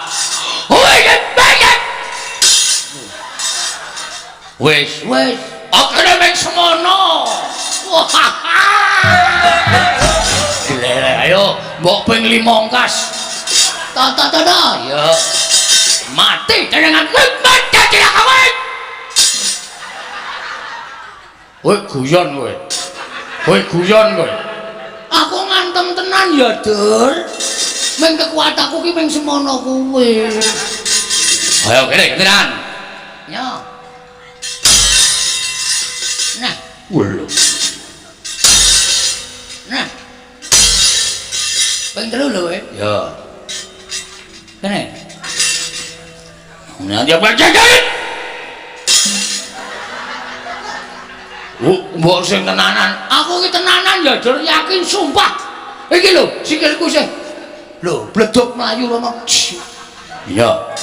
Wis. Akene mek semono. Wah. Dilere ayo, mbok ping 5 kas. Ta. Ya. Mati dengan mati tidak awet. Kowe guyon kowe. Aku ngantem tenan ya, Dur. Meng kekuatanku ki meng semono kuwi. Ayo kene tenan. Ya. Nah, Lho. nah. Peng 3 lho kowe. Ya. Kene. Nanti apa jajan? Mbok sing tenanan. Aku ki tenanan ya, Dur, yakin sumpah. Iki lho, sikilku sih. Lho, bledok mlayu rono. Ya.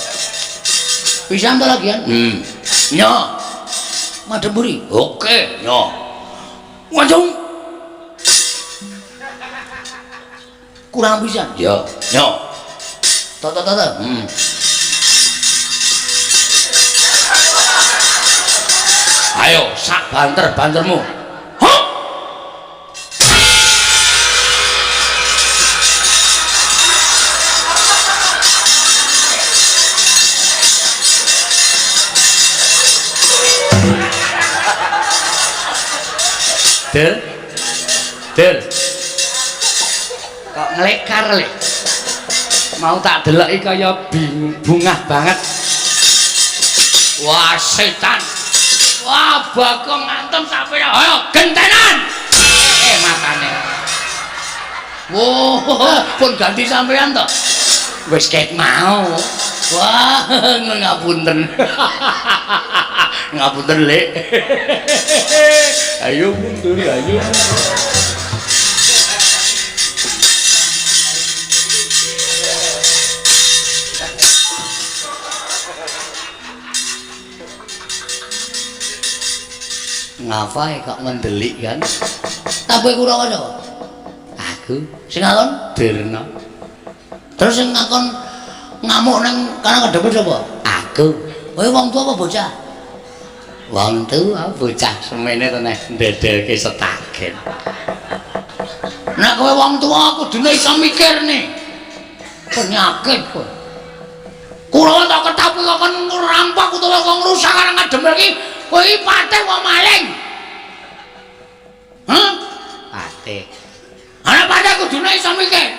Pisan to lagian? Ya. Madhep mburi. Oke, ya. Wajong. Kurang pisan. Ya. Ta. Ayo, sak bantermu. Hah? Del. Kok nglekar lek. Mau tak deloki kaya bungah banget. Wah, setan. Wah, Bagong ngantem sampe ayo gentenan. Matane. Wah, pun ganti sampean to. Wis ket mau. Wah, ngapunten. Ngapunten, Lek. Ayo mundur, ayo. Ngapain kok mendelik kan? Tapi Kurawa sapa? Aku. Sing ngakon Dirna. Terus sing ngakon ngamuk nang kana kedhepe sapa? Aku. Kowe wong tuwa apa bocah? Wong tuwa bocah semene to nek ndedelke setagen. Nek kowe wong tuwa kudune iso mikir nih. Penyakit kowe. Kurawa tak ketapi kok ngerampok utawa kok ngrusak karo ngademel iki. Kowe iki patih wong maling. Hah? Patih. Ana patih kudune iso mikir.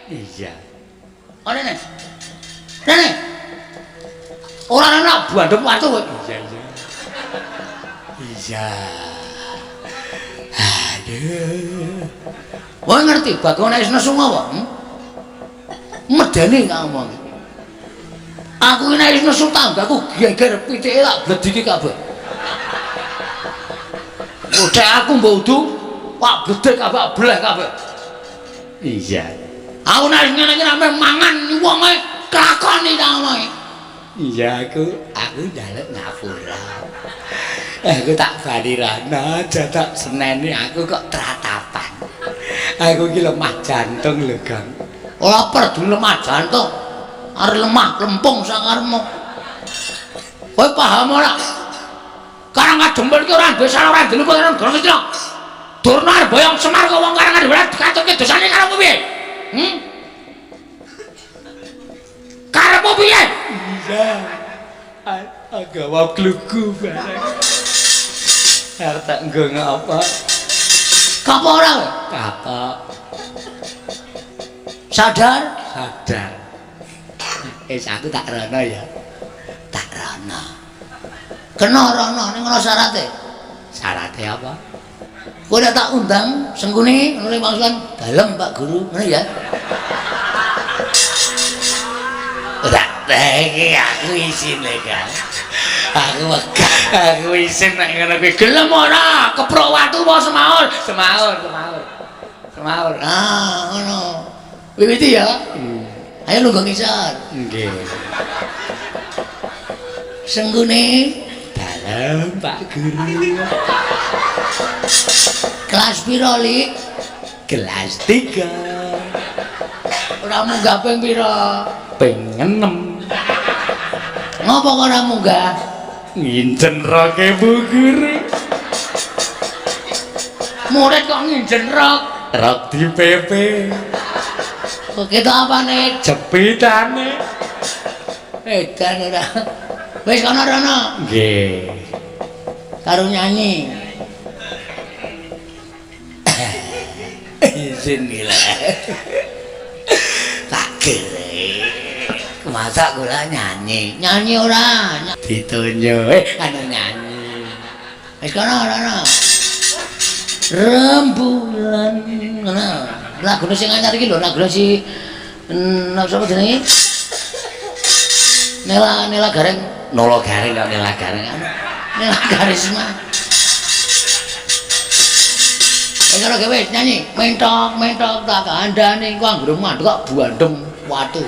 Iya. Ana nek. Rene. Ora ana bandem watu kowe. Iya, iya. Iya. Aduh. Kowe ngerti Bagong nek nesu apa? Medeni gak ngomong. Aku nek nesu tanggaku geger pitike tak blediki kabeh. Udah aku mbok udu, pak bledek kabeh bleh kabeh. Iya. Aku nek ngene iki sampe mangan wonge kelakoni ta omonge. Iya aku njaluk ngapura. Aku tak bali rana dadak seneni aku kok tratapan. Aku iki lemah jantung lho, Gang. Ora perdu lemah jantung. Are lemah lempung sakaremu. Kowe paham ora? Karangan Jembel iki ora duwe salah ora ndelu karo Goro Mitra. Durna arep boyong Semar kok wong Karangan Jembel dikatoke dosane karo piye? Karepmu piye? Iya. Agawa kluku bareng. Arep tak nggo ngapa? Kapok ora kowe? Kapok. Sadar? Sadar. Aku tak rono ya. Tak rono. Kena rono ning ngono syarate. Syarate apa? Kowe nek tak undang senggune ngono maksudan dalem Pak Guru, ngono ya. Ora iki aku isin lek kan. Aku wegah, aku isin nek ngono kuwi gelem ora keprok watu apa semaur? Semaur. Ah, ngono. Wiwiti ya. Ayo lungguh ngisor. Nggih. Senggune dalem Pak Guru. Kelas piro, Lik? Kelas 3. Ora munggah ping piro? Ping 6. Ngopo kok ora munggah? Nginjen roke Bu Guru. Murid kok nginjen rok? Rok di PP. Kok kita apane? Jepitane. Edan ora. Wis kono rono. Nggih. Karo nyanyi. Izin gila. Tak kira. Masa kula nyanyi? Nyanyi ora. Ditunjuk. Anu nyanyi. Wis kono rono. Rembulan. Ngono. Lagune sing anyar iki lho, lagune si sapa jenenge? Nela Gareng, Nolo Gareng kok Nela Gareng. Nela Karisma. Karo kowe nyanyi, mentok tak kandhane ku anggere mandek kok buandem watu.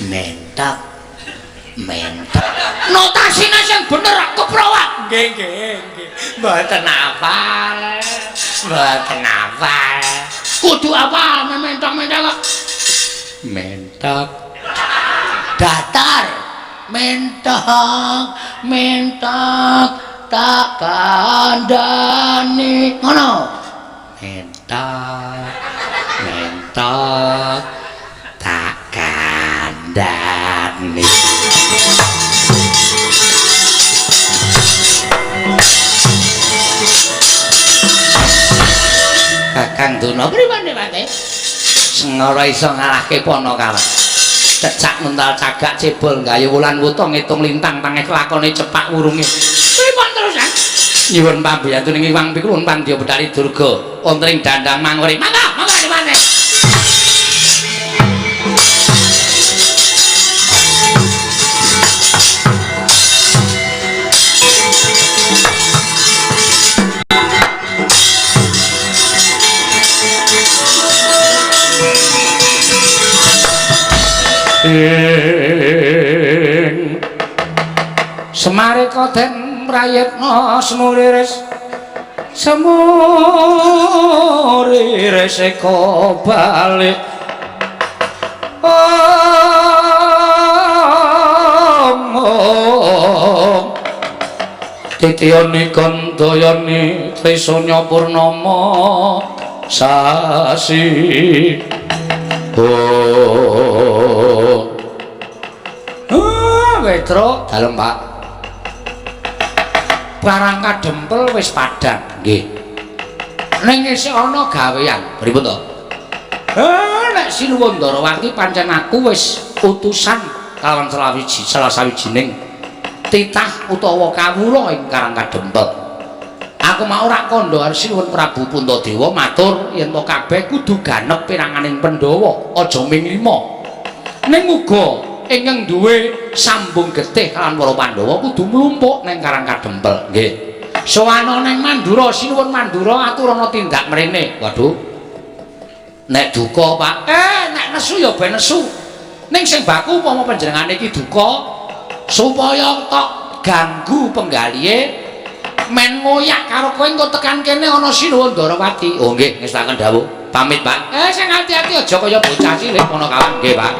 Mentok. Notasine sing bener keprowak. Nggih. Mboten hafal. Kudu apa mentok kok? Mentok. Datar. Mentok tak kandhane. Ngono. Mentok tak kandhane. Kakang Dono pripun Pak? Ora iso ngalahke Panakawan. Cecak mental cagak cebol gayu wulan wuta ngitung lintang pangeh lakone cepak wurunge. Pripun terusan? Nyuwun pambiyantu ning Iwang Pikulun Pandya Betari Durga, ontring dandang manguri. Mangga Diwane. sing semare koden prayetna semuriris semuriris eko balik titiyani kandayani trisanya purnama sasi Petro dalem Pak barang kadempel wis padhang nggih ning isih ana gawean pripun to nek Sinuwun Ndarawati pancen aku wis utusan kalawan salah sawijining titah utawa kawula ing Karang Kadempel. Aku mau ora kandha Sinuwun Prabu Puntadewa matur yen to kabeh kudu ganep piranganing Pandhawa, aja ming 5. Ning uga ingkang duwe sambung getih kalawan para Pandhawa kudu mlumpuk ning Karang Kadempel. Nggih. Sowana ning Mandura, Sinuwun Mandura aturana tindak mrene. Waduh. Nek duka, Pak. Nek nesu ya ben nesu. Ning sing baku upama panjenengane iki duka supaya tok ganggu penggalihe men ngoyak karo kowe engko tekan kene ana Sinuwun Ndarawati. Oh nggih, ngestaken dawuh. Pamit, Pak. Sing ati-ati aja kaya bocah cilik ngono kawan, nggih, Pak.